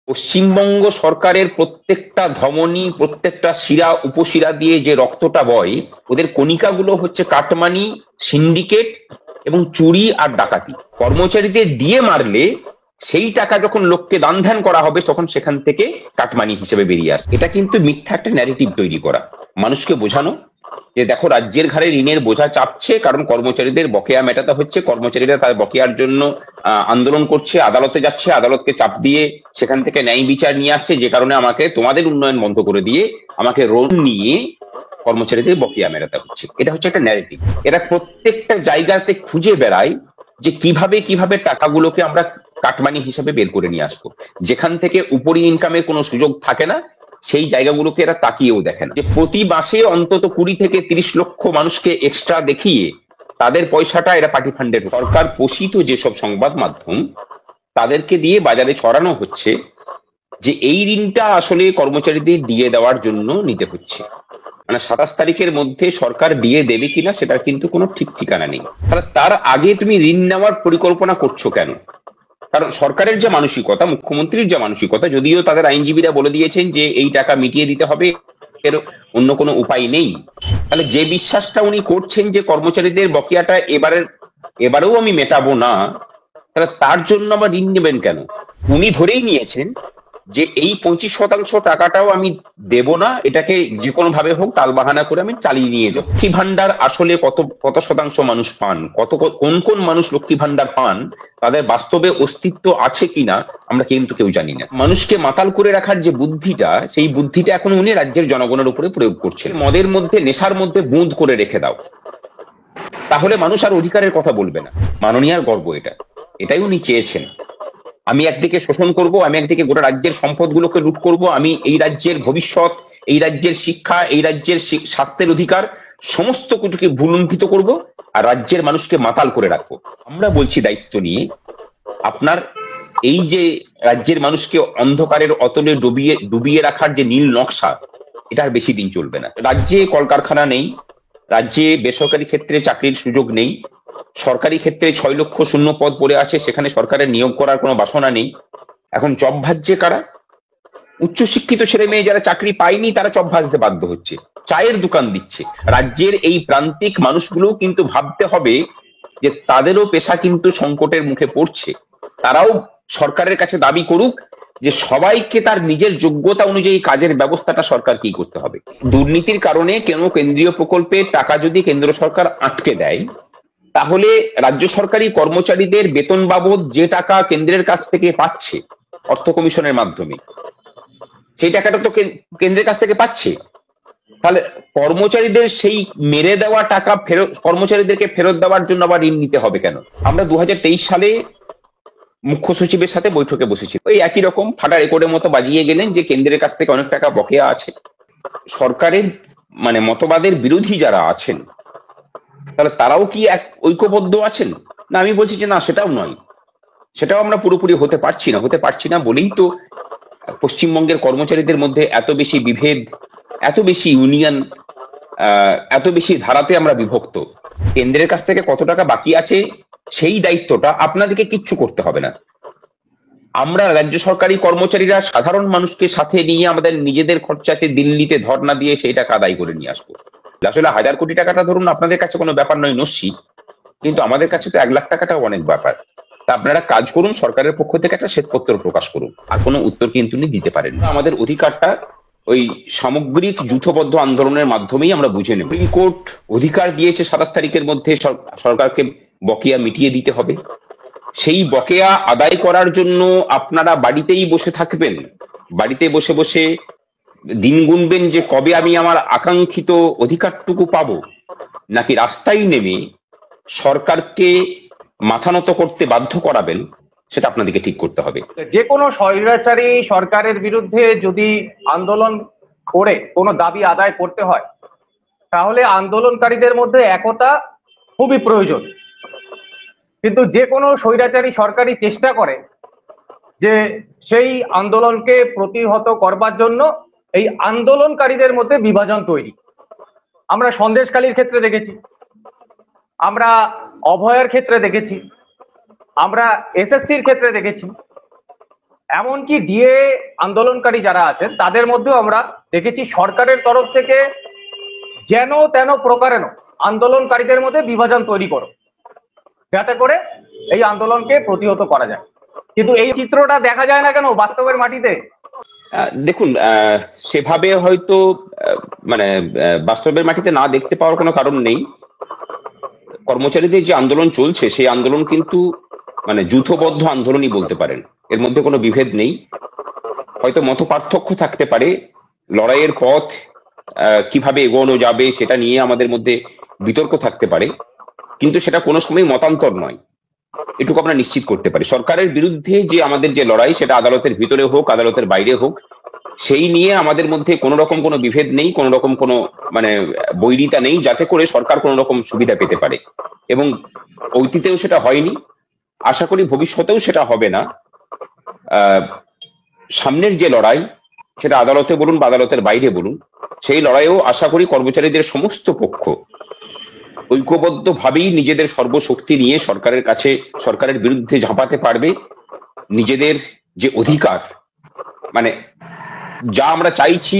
পশ্চিমবঙ্গ সরকারের প্রত্যেকটা ধমনী, প্রত্যেকটা শিরা উপশিরা দিয়ে যে রক্তটা বয়, ওদের কণিকাগুলো হচ্ছে কাটমানি, সিন্ডিকেট এবং চুরি আর ডাকাতি। কর্মচারীদের দিয়ে মারলে সেই টাকা যখন লোককে দান ধ্যান করা হবে তখন সেখান থেকে কাটমানি হিসেবে বেরিয়ে আসে। এটা কিন্তু মিথ্যা একটা ন্যারেটিভ তৈরি করা, মানুষকে বোঝানো যে দেখো রাজ্যের ঘাড়ে ঋণের বোঝা চাপছে, কারণ কর্মচারীদের বকেয়া মেটাতে হচ্ছে, কর্মচারীরা তার বকেয়ার জন্য আন্দোলন করছে, আদালতে যাচ্ছে, আদালতকে চাপ দিয়ে সেখান থেকে ন্যায় বিচার নিয়ে আসছে, যে কারণে আমাকে তোমাদের উন্নয়ন বন্ধ করে দিয়ে আমাকে ঋণ নিয়ে কর্মচারীদের বকেয়া মেটাতে হচ্ছে। এটা হচ্ছে একটা ন্যারেটিভ। এরা প্রত্যেকটা জায়গাতে খুঁজে বেড়ায় যে কিভাবে কিভাবে টাকাগুলোকে আমরা কাটমানি হিসাবে বের করে নিয়ে আসবো, যেখান থেকে উপরি ইনকামের কোনো সুযোগ থাকে না সেই জায়গাগুলোকে এরা তাকিয়েও দেখে না। যে প্রতি মাসে অন্তত 20 থেকে 30 লক্ষ মানুষকে এক্সট্রা দেখিয়ে তাদের পয়সাটা এরা পার্টি ফান্ডের সরকার পোষিত যেসব সংবাদ মাধ্যম তাদেরকে দিয়ে বাজারে ছড়ানো হচ্ছে যে এই ঋণটা আসলে কর্মচারীদের দিয়ে দেওয়ার জন্য নিতে হচ্ছে। মানে 27 তারিখের মধ্যে সরকার দিয়ে দেবে কিনা সেটার কিন্তু কোনো ঠিক ঠিকানা নেই। তাহলে তার আগে তুমি ঋণ নেওয়ার পরিকল্পনা করছো কেন? কারণ সরকারের যে মানসিকতা, মুখ্যমন্ত্রীর যে মানসিকতা, যদিও তাদের আইনজীবীরা বলে দিয়েছেন যে এই টাকা মিটিয়ে দিতে হবে, এর অন্য কোনো উপায় নেই, তাহলে যে বিশ্বাসটা উনি করছেন যে কর্মচারীদের বকেয়াটা এবারেও আমি মেটাবো না, তাহলে তার জন্য আবার ঋণ নেবেন কেন? উনি ধরেই নিয়েছেন যে এই 25% টাকাটাও আমি দেব না, এটাকে যে কোনো ভাবে হোক টালবাহানা করে আমি চালিয়ে নিয়ে যাব। লক্ষ্মী ভান্ডার আসলে কত কত শতাংশ মানুষ পান, কোন কোন মানুষ লক্ষ্মী ভান্ডার পান, তাদের বাস্তবে অস্তিত্ব আছে কিনা আমরা কিন্তু কেউ জানি না। মানুষকে মাতাল করে রাখার যে বুদ্ধিটা, সেই বুদ্ধিটা এখন উনি রাজ্যের জনগণের উপরে প্রয়োগ করছেন। মদের মধ্যে, নেশার মধ্যে বুঁদ করে রেখে দাও, তাহলে মানুষ আর অধিকারের কথা বলবে না। মাননীয়ার গর্ব এটা, এটাই উনি চেয়েছেন। আমি একদিকে শোষণ করব, আমি একদিকে গোটা রাজ্যের সম্পদগুলোকে লুট করব, আমি এই রাজ্যের ভবিষ্যৎ, এই রাজ্যের শিক্ষা, এই রাজ্যের স্বাস্থ্যের অধিকার সমস্ত কিছুকে ভুলুণ্ঠিত করব আর রাজ্যের মানুষকে মাতাল করে রাখবো। আমরা বলছি দায়িত্ব নিয়ে, আপনার এই যে রাজ্যের মানুষকে অন্ধকারের অতলে ডুবিয়ে রাখার যে নীল নকশা, এটা আর বেশি দিন চলবে না। রাজ্যে কলকারখানা নেই, রাজ্যে বেসরকারি ক্ষেত্রে চাকরির সুযোগ নেই, সরকারি ক্ষেত্রে 6 লক্ষ শূন্য পদ পড়ে আছে, সেখানে সরকারের নিয়োগ করার কোনো বাসনা নেই। এখন জব ভাজছে কারা? উচ্চশিক্ষিত ছেলে মেয়ে যারা চাকরি পায়নি তারা জব ভাজতে বাধ্য হচ্ছে, চায়ের দোকান দিচ্ছে। রাজ্যের এই প্রান্তিক মানুষগুলো কিন্তু ভাবতে হবে যে তাদেরও পেশা কিন্তু সংকটের মুখে পড়ছে। তারাও সরকারের কাছে দাবি করুক যে সবাইকে তার নিজের যোগ্যতা অনুযায়ী কাজের ব্যবস্থাটা সরকার কি করতে হবে। দুর্নীতির কারণে কেন কেন্দ্রীয় প্রকল্পের টাকা যদি কেন্দ্র সরকার আটকে দেয়, তাহলে রাজ্য সরকারি কর্মচারীদের বেতন বাবদ যে টাকা কেন্দ্রের কাছ থেকে পাচ্ছে অর্থ কমিশনের মাধ্যমে, সেই টাকাটা তো কেন্দ্রের কাছ থেকে পাচ্ছে, তাহলে কর্মচারীদের সেই মেরে দেওয়া টাকা ফেরত, কর্মচারীদেরকে ফেরত দেওয়ার জন্য আবার ঋণ নিতে হবে কেন? আমরা 2023 সালে মুখ্য সচিবের সাথে বৈঠকে বসেছি, ওই একই রকম ফাটা রেকর্ডের মতো বাজিয়ে গেলেন যে কেন্দ্রের কাছ থেকে অনেক টাকা বকেয়া আছে। সরকারের মানে মতবাদের বিরোধী যারা আছেন তাহলে তারাও কি এক ঐক্যবদ্ধ আছেন? না, আমি বলছি যে না, সেটাও নয়, সেটাও আমরা পুরোপুরি হতে পারছি না বলেই তো পশ্চিমবঙ্গের কর্মচারীদের মধ্যে এত বেশি বিভেদ, এত বেশি ইউনিয়ন, এত বেশি ধারাতে আমরা বিভক্ত। কেন্দ্রের কাছ থেকে কত টাকা বাকি আছে সেই দায়িত্বটা আপনাদেরকে কিচ্ছু করতে হবে না। আমরা রাজ্য সরকারি কর্মচারীরা সাধারণ মানুষকে সাথে নিয়ে আমাদের নিজেদের খরচাতে দিল্লিতে ধর্ণা দিয়ে সেই টাকা আদায় করে নিয়ে আসবো। আসলে 1000 কোটি টাকাটা ধরুন আপনাদের কাছে কোনো ব্যাপার নয় নস্যি, কিন্তু আমাদের কাছে তো 1 লাখ টাকাটাও অনেক ব্যাপার। তা আপনারা কাজ করুন, সরকারের পক্ষ থেকে একটা শ্বেতপত্র প্রকাশ করুন, আর কোনো উত্তর কিন্তু উনি দিতে পারেন না। আমাদের অধিকারটা ওই সামগ্রিক যুথবদ্ধ আন্দোলনের মাধ্যমেই আমরা বুঝে নেব। সুপ্রিম কোর্ট অধিকার দিয়েছে 27 তারিখের মধ্যে সরকারকে বকেয়া মিটিয়ে দিতে হবে। সেই বকেয়া আদায় করার জন্য আপনারা বাড়িতেই বসে থাকবেন, বাড়িতে বসে বসে দিন গুনবেন যে কবে আমি আমার আকাঙ্ক্ষিত অধিকারটুকু পাবো, নাকি রাস্তায় নেমে সরকারকে মাথা নত করতে বাধ্য করাবেন, সেটা আপনাদেরকে ঠিক করতে হবে। যে কোনো স্বৈরাচারী সরকারের বিরুদ্ধে যদি আন্দোলন করে কোনো দাবি আদায় করতে হয়, তাহলে আন্দোলনকারীদের মধ্যে একতা খুবই প্রয়োজন। কিন্তু যে কোনো স্বৈরাচারী সরকারই চেষ্টা করে যে সেই আন্দোলনকে প্রতিহত করবার জন্য এই আন্দোলনকারীদের মধ্যে বিভাজন তৈরি। আমরা সন্দেশখালীর ক্ষেত্রে দেখেছি, আমরা অভয়ের ক্ষেত্রে দেখেছি, আমরা এসএসসির ক্ষেত্রে দেখেছি। এমনকি ডিএ আন্দোলনকারী যারা আছেন তাদের মধ্যেও আমরা দেখেছি সরকারের তরফ থেকে যেন তেন প্রকারেণ আন্দোলনকারীদের মধ্যে বিভাজন তৈরি করো, যাতে করে এই আন্দোলনকে প্রতিহত করা যায়। কিন্তু এই চিত্রটা দেখা যায় না কেন বাস্তবের মাটিতে? দেখুন, সেভাবে হয়তো মানে বাস্তবের মাটিতে না দেখতে পাওয়ার কোনো কারণ নেই। কর্মচারীদের যে আন্দোলন চলছে সেই আন্দোলন কিন্তু মানে যূথবদ্ধ আন্দোলনই বলতে পারেন, এর মধ্যে কোনো বিভেদ নেই। হয়তো মত পার্থক্য থাকতে পারে, লড়াইয়ের পথ কিভাবে এগোনো যাবে সেটা নিয়ে আমাদের মধ্যে বিতর্ক থাকতে পারে, কিন্তু সেটা কোনো সময় মতান্তর নয়, এটুকু আমরা নিশ্চিত করতে পারি। সরকারের বিরুদ্ধে যে আমাদের যে লড়াই, সেটা আদালতের ভিতরে হোক আদালতের বাইরে হোক, সেই নিয়ে আমাদের মধ্যে কোনো রকম কোনো বিভেদ নেই, কোনো রকম কোনো মানে বৈরিতা নেই, যাতে করে সরকার কোনো রকম সুবিধা পেতে পারে। এবং অতীতেও সেটা হয়নি, আশা করি ভবিষ্যতেও সেটা হবে না। সামনের যে লড়াই, সেটা আদালতে বলুন বা আদালতের বাইরে বলুন, সেই লড়াইও আশা করি কর্মচারীদের সমস্ত পক্ষ ঐক্যবদ্ধভাবেই নিজেদের সর্বশক্তি নিয়ে সরকারের কাছে, সরকারের বিরুদ্ধে ঝাঁপাতে পারবে। নিজেদের যে অধিকার, মানে যা আমরা চাইছি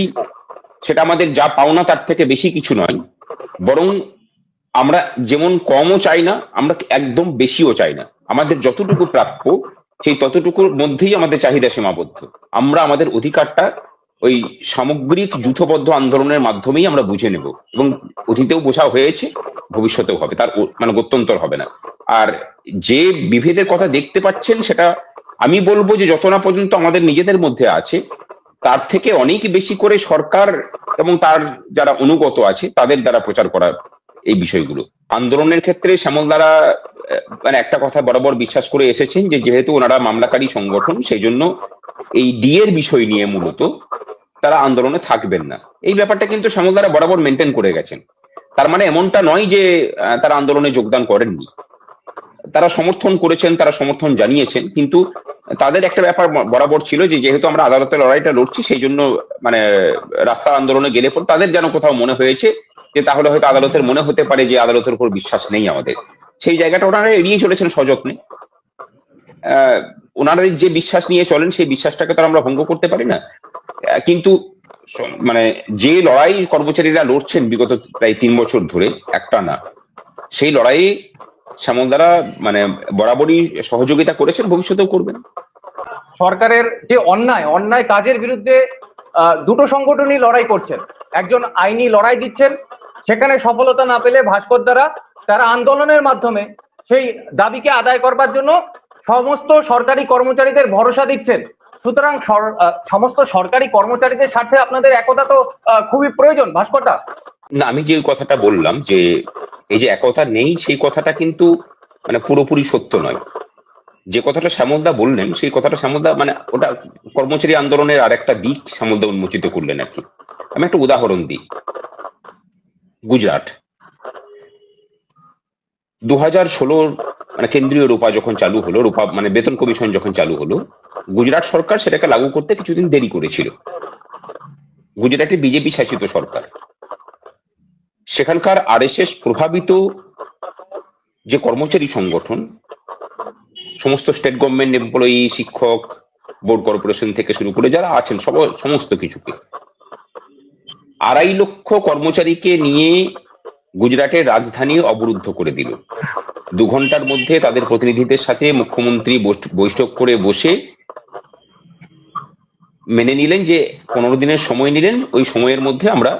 সেটা আমাদের যা পাওনা তার থেকে বেশি কিছু নয়, বরং আমরা যেমন কমও চাই না, আমরা একদম বেশিও চাই না। আমাদের যতটুকু প্রাপ্য সেই ততটুকুর মধ্যেই আমাদের চাহিদা সীমাবদ্ধ। আমরা আমাদের অধিকারটা ওই সামগ্রিক যূথবদ্ধ আন্দোলনের মাধ্যমেই আমরা বুঝে নেব, এবং অতীতেও বোঝা হয়েছে, ভবিষ্যতেও হবে, তার মানে গত্যন্তর হবে না। আর যে বিভেদের কথা দেখতে পাচ্ছেন, সেটা আমি বলবো যে যত না পর্যন্ত আমাদের নিজেদের মধ্যে আছে, তার থেকে অনেক বেশি করে সরকার এবং তার যারা অনুগত আছে তাদের দ্বারা প্রচার করা এই বিষয়গুলো। আন্দোলনের ক্ষেত্রে শ্যামলদারা মানে একটা কথা বরাবর বিশ্বাস করে এসেছেন যে যেহেতু ওনারা মামলাকারী সংগঠন, সেই জন্য এই ডিএর বিষয় নিয়ে মূলত তারা আন্দোলনে থাকবেন না। এই ব্যাপারটা কিন্তু শ্যামলদারা বরাবর মেনটেন করে গেছেন। তার মানে এমনটা নয় যে তারা আন্দোলনে যোগদান করেননি, তারা সমর্থন করেছেন, তারা সমর্থন জানিয়েছেন, কিন্তু তাদের একটা ব্যাপার বরাবর ছিল যে যেহেতু আমরা আদালতের লড়াইটা লড়ছি, সেই জন্য মানে রাস্তার আন্দোলনে গেলে পর তাদের যেন কোথাও মনে হয়েছে যে তাহলে হয়তো আদালতের মনে হতে পারে যে আদালতের উপর বিশ্বাস নেই আমাদের, সেই জায়গাটা ওনারা এড়িয়ে চলেছেন সযত্নে। ওনারা যে বিশ্বাস নিয়ে চলেন সেই বিশ্বাসটাকে তো আমরা ভঙ্গ করতে পারি না। কিন্তু মানে যে লড়াই কর্মচারীরা লড়ছেন বিগত প্রায় 3 বছর ধরে একটা না, সেই লড়াইয়ে শ্যামলদারা মানে বরাবরই সহযোগিতা করেছেন, ভবিষ্যতেও করবেন। সরকারের যে অন্যায় কাজের বিরুদ্ধে দুটো সংগঠনই লড়াই করছেন। একজন আইনি লড়াই দিচ্ছেন, সেখানে সফলতা না পেলে ভাস্কর দ্বারা তারা আন্দোলনের মাধ্যমে সেই দাবিকে আদায় করবার জন্য সমস্ত সরকারি কর্মচারীদের ভরসা দিচ্ছেন। সুতরাং সমস্ত সরকারি কর্মচারীদের স্বার্থে আপনাদের একতা তো খুবই প্রয়োজন ভাস্করদা। না, আমি যে কথাটা বললাম যে এই যে একতা নেই, সেই কথাটা কিন্তু মানে পুরোপুরি সত্য নয়। যে কথাটা শ্যামলদা বললেন, সেই কথাটা শ্যামলদা মানে ওটা কর্মচারী আন্দোলনের আর একটা দিক শ্যামলদা উন্মোচিত করলেন আর কি। আমি একটা উদাহরণ দিই। গুজরাট 2016 মানে কেন্দ্রীয় রূপা যখন চালু হলো, রূপা মানে বেতন কমিশন যখন চালু হলো, গুজরাট সরকার সেটাকে লাগু করতে কিছুদিন দেরি করেছিল। গুজরাটে বিজেপি শাসিত সরকার, সেখানকার আরএসএস প্রভাবিত যে কর্মচারী সংগঠন, সমস্ত স্টেট গভর্নমেন্ট এমপ্লয়ি, শিক্ষক, বোর্ড কর্পোরেশন থেকে শুরু করে যারা আছেন সমস্ত কিছুকে 2.5 লক্ষ কর্মচারীকে নিয়ে গুজরাটের রাজধানী অবরুদ্ধ করে দিল। 2 ঘন্টার মধ্যে তাদের প্রতিনিধিদের সাথে মুখ্যমন্ত্রী বৈঠক করে বসে মেনে নিলেন যে 15 দিনের সময় নিলেন, ওই সময়ের মধ্যে আমরা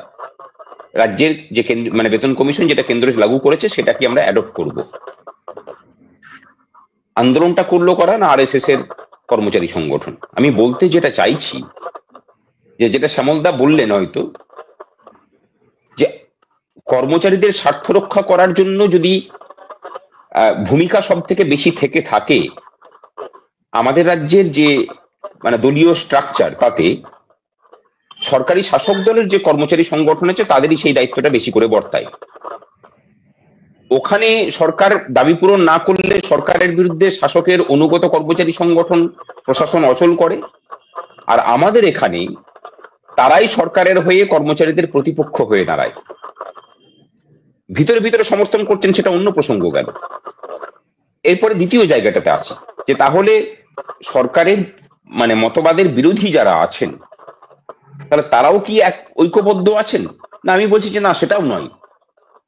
রাজ্যের যে মানে বেতন কমিশন যেটা কেন্দ্র লাগু করেছে সেটাকে আমরা অ্যাডপ্ট করব। আন্দোলনটা করলো করা না আরএসএস এর কর্মচারী সংগঠন। আমি বলতে যেটা চাইছি, যে যেটা শ্যামলদা বললেন হয়তো, যে কর্মচারীদের স্বার্থ রক্ষা করার জন্য যদি ভূমিকা সব থেকে বেশি থেকে থাকে আমাদের রাজ্যের যে মানে দলীয় স্ট্রাকচার, তাতে সরকারি শাসক দলের যে কর্মচারী সংগঠন আছে তাদেরই সেই দায়িত্বটা বেশি করে বর্তায়। ওখানে সরকার দাবি পূরণ না করলে সরকারের বিরুদ্ধে শাসকের অনুগত কর্মচারী সংগঠন প্রশাসন অচল করে, আর আমাদের এখানে তারাই সরকারের হয়ে কর্মচারীদের প্রতিপক্ষ হয়ে দাঁড়ায়। ভিতরে ভিতরে সমর্থন করছেন সেটা অন্য প্রসঙ্গ গেল। এরপরে দ্বিতীয় জায়গাটাতে আসি, যে তাহলে সরকারের মানে মতবাদের বিরোধী যারা আছেন, তাহলে তারাও কি এক ঐক্যবদ্ধ আছেন? না, আমি বলছি যে না, সেটাও নয়।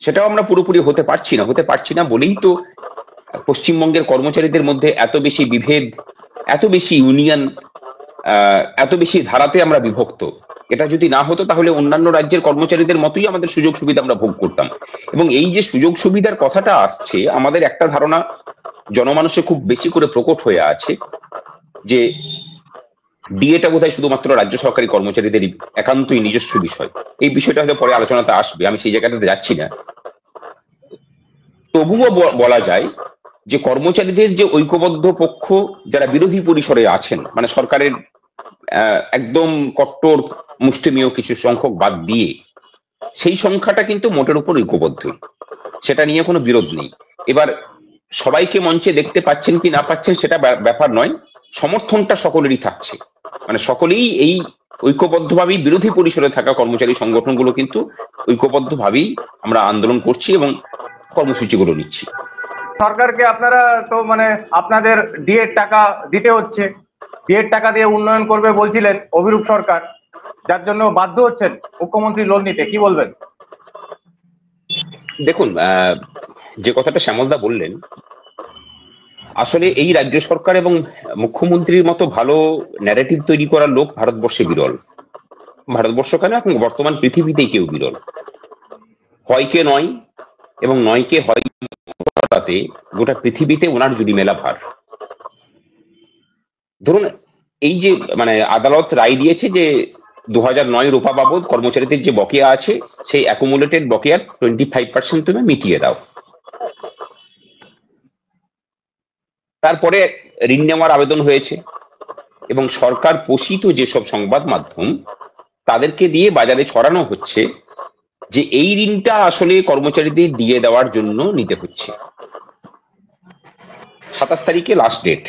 সেটাও আমরা পুরোপুরি হতে পারছি না বলেই তো পশ্চিমবঙ্গের কর্মচারীদের মধ্যে এত বেশি বিভেদ, এত বেশি ইউনিয়ন, এত বেশি ধারাতে আমরা বিভক্ত। এটা যদি না হতো তাহলে অন্যান্য রাজ্যের কর্মচারীদের মতোই আমাদের সুযোগ সুবিধা আমরা ভোগ করতাম। এবং এই যে সুযোগ সুবিধার কথাটা আসছে, আমাদের একটা ধারণা জনমানসে খুব বেশি করে প্রকট হয়ে আছে যে ডিএটা বোধহয় শুধুমাত্র রাজ্য সরকারি কর্মচারীদের একান্তই নিজস্ব বিষয়। এই বিষয়টা হয়তো পরে আলোচনাতে আসবে, আমি সেই জায়গাটাতে যাচ্ছি না। তবুও বলা যায় যে কর্মচারীদের যে ঐক্যবদ্ধ পক্ষ যারা বিরোধী পরিসরে আছেন, মানে সরকারের একদম কট্টর মুষ্টিমেয় কিছু সংখ্যক বাদ দিয়ে, সেই সংখ্যাটা কিন্তু মোটের উপর ঐক্যবদ্ধ, সেটা নিয়ে কোনো বিরোধ নেই। এবার সবাইকে মঞ্চে দেখতে পাচ্ছেন কি না পাচ্ছেন সেটা ব্যাপার নয়, সমর্থনটা সকলেরই থাকছে। মানে সকলেই এই ঐক্যবদ্ধভাবেই বিরোধী পরিসরে থাকা কর্মচারী সংগঠনগুলো কিন্তু ঐক্যবদ্ধভাবেই আমরা আন্দোলন করছি এবং কর্মসূচিগুলো নিচ্ছি। সরকারকে আপনারা তো মানে আপনাদের ডিএর টাকা দিতে হচ্ছে, ডিএর টাকা দিয়ে উন্নয়ন করবে বলছিলেন অভিরূপ সরকার, যার জন্য বাধ্য হচ্ছেন মুখ্যমন্ত্রী লোন নিতে, কি বলবেন? দেখুন, যে কথাটা শ্যামলদা বললেন, আসলে এই রাজ্য সরকার এবং মুখ্যমন্ত্রীর মতো ভালো ন্যারেটিভ তৈরি করার লোক ভারতবর্ষে বিরল। ভারতবর্ষ কেন, এখন বর্তমান পৃথিবীতেই কেউ বিরল। হয়কে নয় এবং নয়কে হয় করাতে গোটা পৃথিবীতে ওনার যদি মেলা ভার। ধরুন, এই যে মানে আদালত রায় দিয়েছে যে 2009 রূপা বাবদ কর্মচারীদের যে বকেয়া আছে, সেই অ্যাকুমুলেটেড বকেয়ার 25% তুমি মিটিয়ে দাও। তারপরে ঋণ নেওয়ার আবেদন হয়েছে এবং সরকার পোষিত যেসব সংবাদ মাধ্যম, তাদেরকে দিয়ে বাজারে ছড়ানো হচ্ছে যে এই ঋণটা আসলে কর্মচারীদের দিয়ে দেওয়ার জন্য নিতে হচ্ছে। 27 তারিখে লাস্ট ডেট,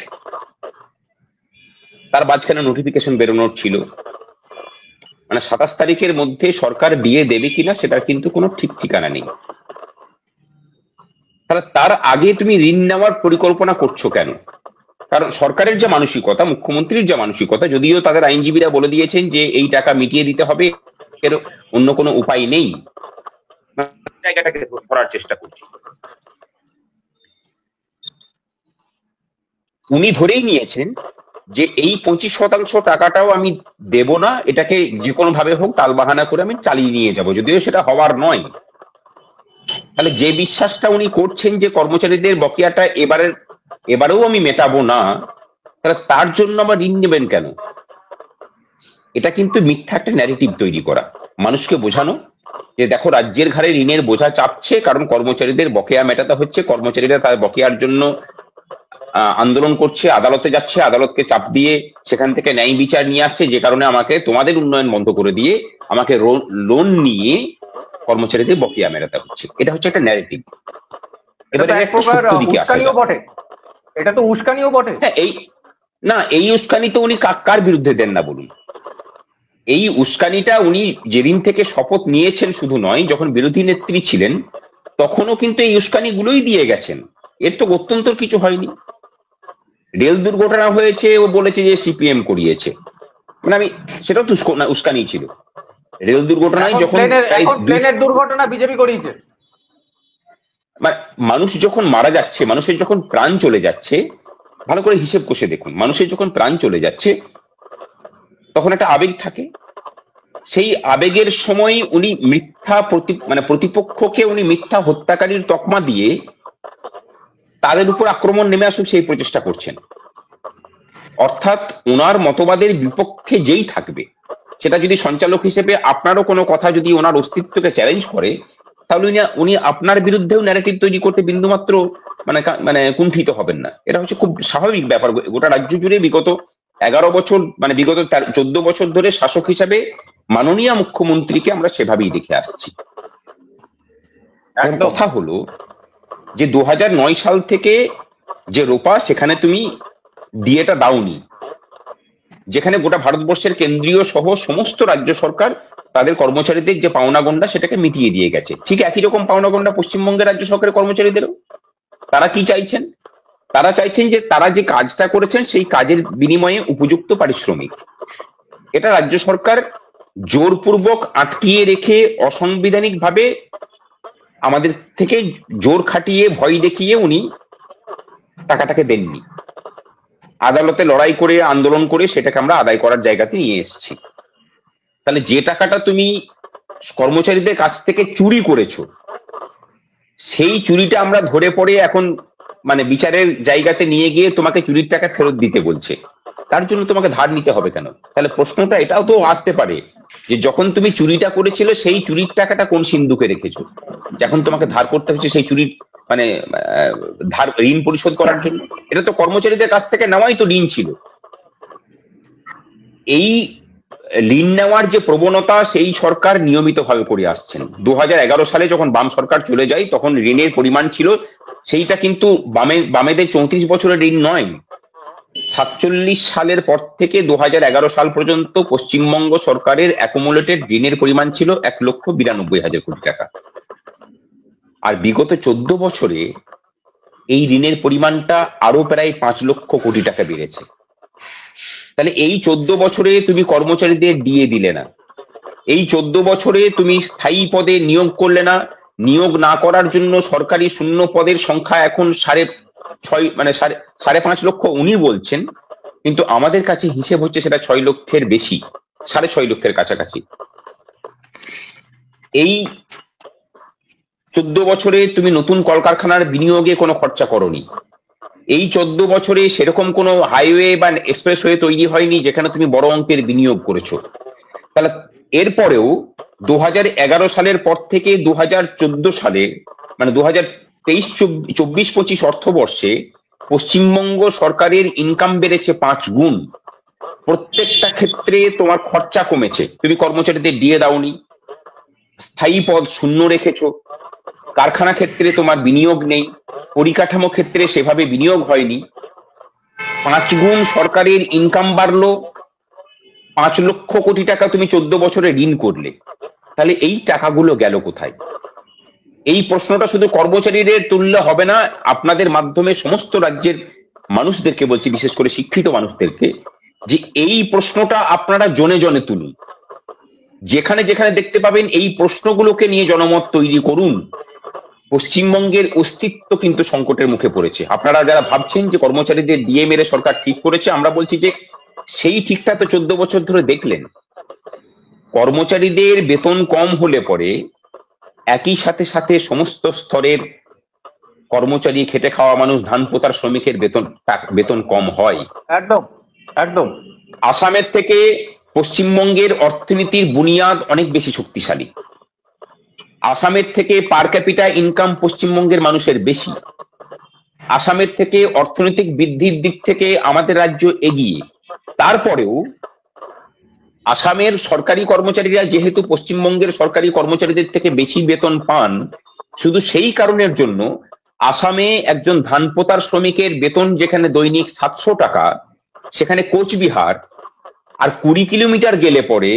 তার মাঝখানে নোটিফিকেশন বেরোনোর ছিল। মানে 27 তারিখের মধ্যে সরকার দিয়ে দেবে কিনা সেটার কিন্তু কোনো ঠিক ঠিকানা নেই। তাহলে তার আগে তুমি ঋণ নেওয়ার পরিকল্পনা করছো কেন? কারণ সরকারের যে মানসিকতা, মুখ্যমন্ত্রীর যে মানসিকতা, যদিও তাদের আইনজীবীরা বলে দিয়েছেন যে এই টাকা মিটিয়ে দিতে হবে, এর অন্য কোনো উপায় নেই, জায়গাটাকে ধরার চেষ্টা করছি। উনি ধরেই নিয়েছেন যে এই 25% টাকাটাও আমি দেব না, এটাকে যে কোনো ভাবে হোক তাল বাহানা করে আমি চালিয়ে নিয়ে যাব, যদিও সেটা হওয়ার নয়। তাহলে যে বিশ্বাসটা উনি করছেন যে কর্মচারীদের বকেয়াটা এবারেও আমি মেটাবো না, তাহলে তার জন্য আবার ঋণ নেবেন কেন? এটা কিন্তু মিথ্যা একটা ন্যারেটিভ তৈরি করা, মানুষকে বোঝানো যে দেখো রাজ্যের ঘাড়ে ঋণের বোঝা চাপছে কারণ কর্মচারীদের বকেয়া মেটাতে হচ্ছে, কর্মচারীরা তার বকেয়ার জন্য আন্দোলন করছে, আদালতে যাচ্ছে, আদালতকে চাপ দিয়ে সেখান থেকে ন্যায় বিচার নিয়ে আসছে, যে কারণে আমাকে তোমাদের উন্নয়ন বন্ধ করে দিয়ে আমাকে লোন নিয়ে কর্মচারীদের বকেয়া মেটাতে হচ্ছে। এটা হচ্ছে একটা ন্যারেটিভ। এবারে একটা সত্য দিকে আসা যাক। এটা তো উস্কানিও বটে। হ্যাঁ, এই উস্কানি তো উনি কার বিরুদ্ধে দেন না বলুন? এই উস্কানিটা উনি যেদিন থেকে শপথ নিয়েছেন শুধু নয়, যখন বিরোধী নেত্রী ছিলেন তখনও কিন্তু এই উস্কানি গুলোই দিয়ে গেছেন। এর তো অত্যন্ত কিছু হয়নি। রেল দুর্ঘটনা হয়েছে, ও বলেছে যে সিপিএম করিয়েছে, মানে আমি সেটাও তো উস্কানি ছিল। রেল দুর্ঘটনায় যখন প্লেনের দুর্ঘটনা বিজেপি করিয়েছে, মানুষ যখন মারা যাচ্ছে, মানুষের যখন প্রাণ চলে যাচ্ছে, ভালো করে হিসেব কষে দেখুন, মানুষের যখন প্রাণ চলে যাচ্ছে তখন একটা আবেগ থাকে। সেই আবেগের সময় উনি মিথ্যা প্রতিপক্ষকে উনি মিথ্যা হত্যাকারীর তকমা দিয়ে তাদের উপর আক্রমণ নেমে আসুক সেই প্রচেষ্টা করছেন। অর্থাৎ ওনার মতবাদের বিপক্ষে যেই থাকবে, সেটা যদি সঞ্চালক হিসেবে আপনারও কোনো কথা যদি ওনার অস্তিত্বকে চ্যালেঞ্জ করে, তাহলে উনি আপনার বিরুদ্ধেও ন্যারেটিভ তৈরি করতে বিন্দুমাত্র মানে কুণ্ঠিত হবেন না। এটা হচ্ছে খুব স্বাভাবিক ব্যাপার। গোটা রাজ্য জুড়ে বিগত 11 বছর, মানে বিগত 14 বছর ধরে শাসক হিসাবে মাননীয় মুখ্যমন্ত্রীকে আমরা সেভাবেই দেখে আসছি। কথা হলো যে 2009 সাল থেকে যে রোপা, সেখানে তুমি ডিএটা দাওনি, যেখানে গোটা ভারতবর্ষের কেন্দ্রীয় সহ সমস্ত রাজ্য সরকার তাদের কর্মচারীদের যে পাওনা গন্ডা সেটাকে মিটিয়ে দিয়ে গেছে। ঠিক একই রকম পাওনা গন্ডা পশ্চিমবঙ্গের রাজ্য সরকারের কর্মচারীদেরও। তারা কি চাইছেন? তারা চাইছেন যে তারা যে কাজটা করেছেন সেই কাজের বিনিময়ে উপযুক্ত পারিশ্রমিক। এটা রাজ্য সরকার জোরপূর্বক আটকিয়ে রেখে অসাংবিধানিক ভাবে আমাদের থেকে জোর খাটিয়ে ভয় দেখিয়ে উনি টাকাটাকে দেননি। আদালতে লড়াই করে আন্দোলন করে সেটাকে আমরা আদায় করার জায়গাতে নিয়ে এসেছি। তাহলে যে টাকাটা তুমি কর্মচারীদের কাছ থেকে চুরি করেছো, সেই চুরিটা আমরা ধরে পড়ে এখন মানে বিচারের জায়গাতে নিয়ে গিয়ে তোমাকে চুরির টাকা ফেরত দিতে বলছে, তার জন্য তোমাকে ধার নিতে হবে কেন? তাহলে প্রশ্নটা এটাও তো আসতে পারে যে যখন তুমি চুরিটা করেছিল সেই চুরির টাকাটা কোন সিন্ধুকে রেখেছো, যখন তোমাকে ধার করতে হচ্ছে সেই চুরির মানে ধার ঋণ পরিশোধ করার জন্য? এটা তো কর্মচারীদের কাছ থেকে নেওয়াই তো ঋণ ছিল। এই ঋণ নেওয়ার যে প্রবণতা সেই সরকার নিয়মিতভাবে করে আসছেন। 2011 সালে যখন বাম সরকার চলে যায় তখন ঋণের পরিমাণ ছিল, সেইটা কিন্তু বামেদের 34 বছরের ঋণ নয়। 47 সালের পর থেকে 2011 সাল পর্যন্ত পশ্চিমবঙ্গ সরকারের অ্যাকুমুলেটেড ঋণের পরিমাণ ছিল 1,92,000 কোটি টাকা। আর বিগত 14 বছরে এই ঋণের পরিমাণটা আরো প্রায় 5 লক্ষ কোটি টাকা বেড়েছে। তাহলে এই 14 বছরে তুমি কর্মচারীদের দিয়ে দিলে না, এই 14 বছরে তুমি স্থায়ী পদে নিয়োগ করলে না, নিয়োগ না করার জন্য সরকারি শূন্য পদের সংখ্যা এখন 5.5 লক্ষ উনি বলছেন, কিন্তু আমাদের কাছে হিসেব হচ্ছে সেটা 6 লক্ষের বেশি, 6.5 লক্ষের কাছাকাছি। এই 14 বছরে তুমি নতুন কলকারখানার বিনিয়োগে কোনো খরচা করনি, এই 14 বছরে সেরকম কোনো হাইওয়ে বা এক্সপ্রেসওয়ে তৈরি হয়নি যেখানে তুমি বড় অঙ্কের বিনিয়োগ করেছো। তাহলে এরপরেও 2011 সালের পর থেকে 2014 সালে মানে 2023-24-25 অর্থবর্ষে পশ্চিমবঙ্গ সরকারের ইনকাম বেড়েছে 5 গুণ। প্রত্যেকটা ক্ষেত্রে তোমার খরচা কমেছে, তুমি কর্মচারীদের দিয়ে দাওনি, স্থায়ী পদ শূন্য রেখেছো, কারখানা ক্ষেত্রে তোমার বিনিয়োগ নেই, পরিকাঠামো ক্ষেত্রে সেভাবে বিনিয়োগ হয়নি। 5 গুণ সরকারের ইনকাম বাড়লো, 5 লক্ষ কোটি টাকা তুমি 14 বছরে ঋণ করলে, তাহলে এই টাকাগুলো গেল কোথায়? এই প্রশ্নটা শুধু কর্মচারীদের তুললে হবে না, আপনাদের মাধ্যমে সমস্ত রাজ্যের মানুষদেরকে বলছি, বিশেষ করে শিক্ষিত মানুষদেরকে, যে এই প্রশ্নটা আপনারা জনে জনে তুলুন। যেখানে যেখানে দেখতে পাবেন এই প্রশ্নগুলোকে নিয়ে জনমত তৈরি করুন। পশ্চিমবঙ্গের অস্তিত্ব কিন্তু সংকটের মুখে পড়েছে। আপনারা যারা ভাবছেন যে কর্মচারীদের ডিএ মেরে সরকার ঠিক করেছে, আমরা বলছি যে সেই ঠিকটা তো 14 বছর ধরে দেখলেন। কর্মচারীদের বেতন কম হলে পরে একই সাথে সাথে সমস্ত স্তরের কর্মচারী, খেটে খাওয়া মানুষ, ধান পোতার শ্রমিকের বেতন কম হয়। একদম একদম। আসামের থেকে পশ্চিমবঙ্গের অর্থনীতির বুনিয়াদ অনেক বেশি শক্তিশালী। আসামের থেকে পার ক্যাপিটা ইনকাম পশ্চিমবঙ্গের মানুষের বেশি। আসামের থেকে অর্থনৈতিক বৃদ্ধির দিক থেকে আমাদের রাজ্য এগিয়ে। তারপরেও আসামের সরকারি কর্মচারীরা যেহেতু পশ্চিমবঙ্গের সরকারি কর্মচারীদের থেকে বেশি বেতন পান, শুধু সেই কারণের জন্য আসামে একজন ধান পোতার শ্রমিকের বেতন যেখানে দৈনিক 700 টাকা, সেখানে কোচবিহার আর 20 কিলোমিটার গেলে পরে,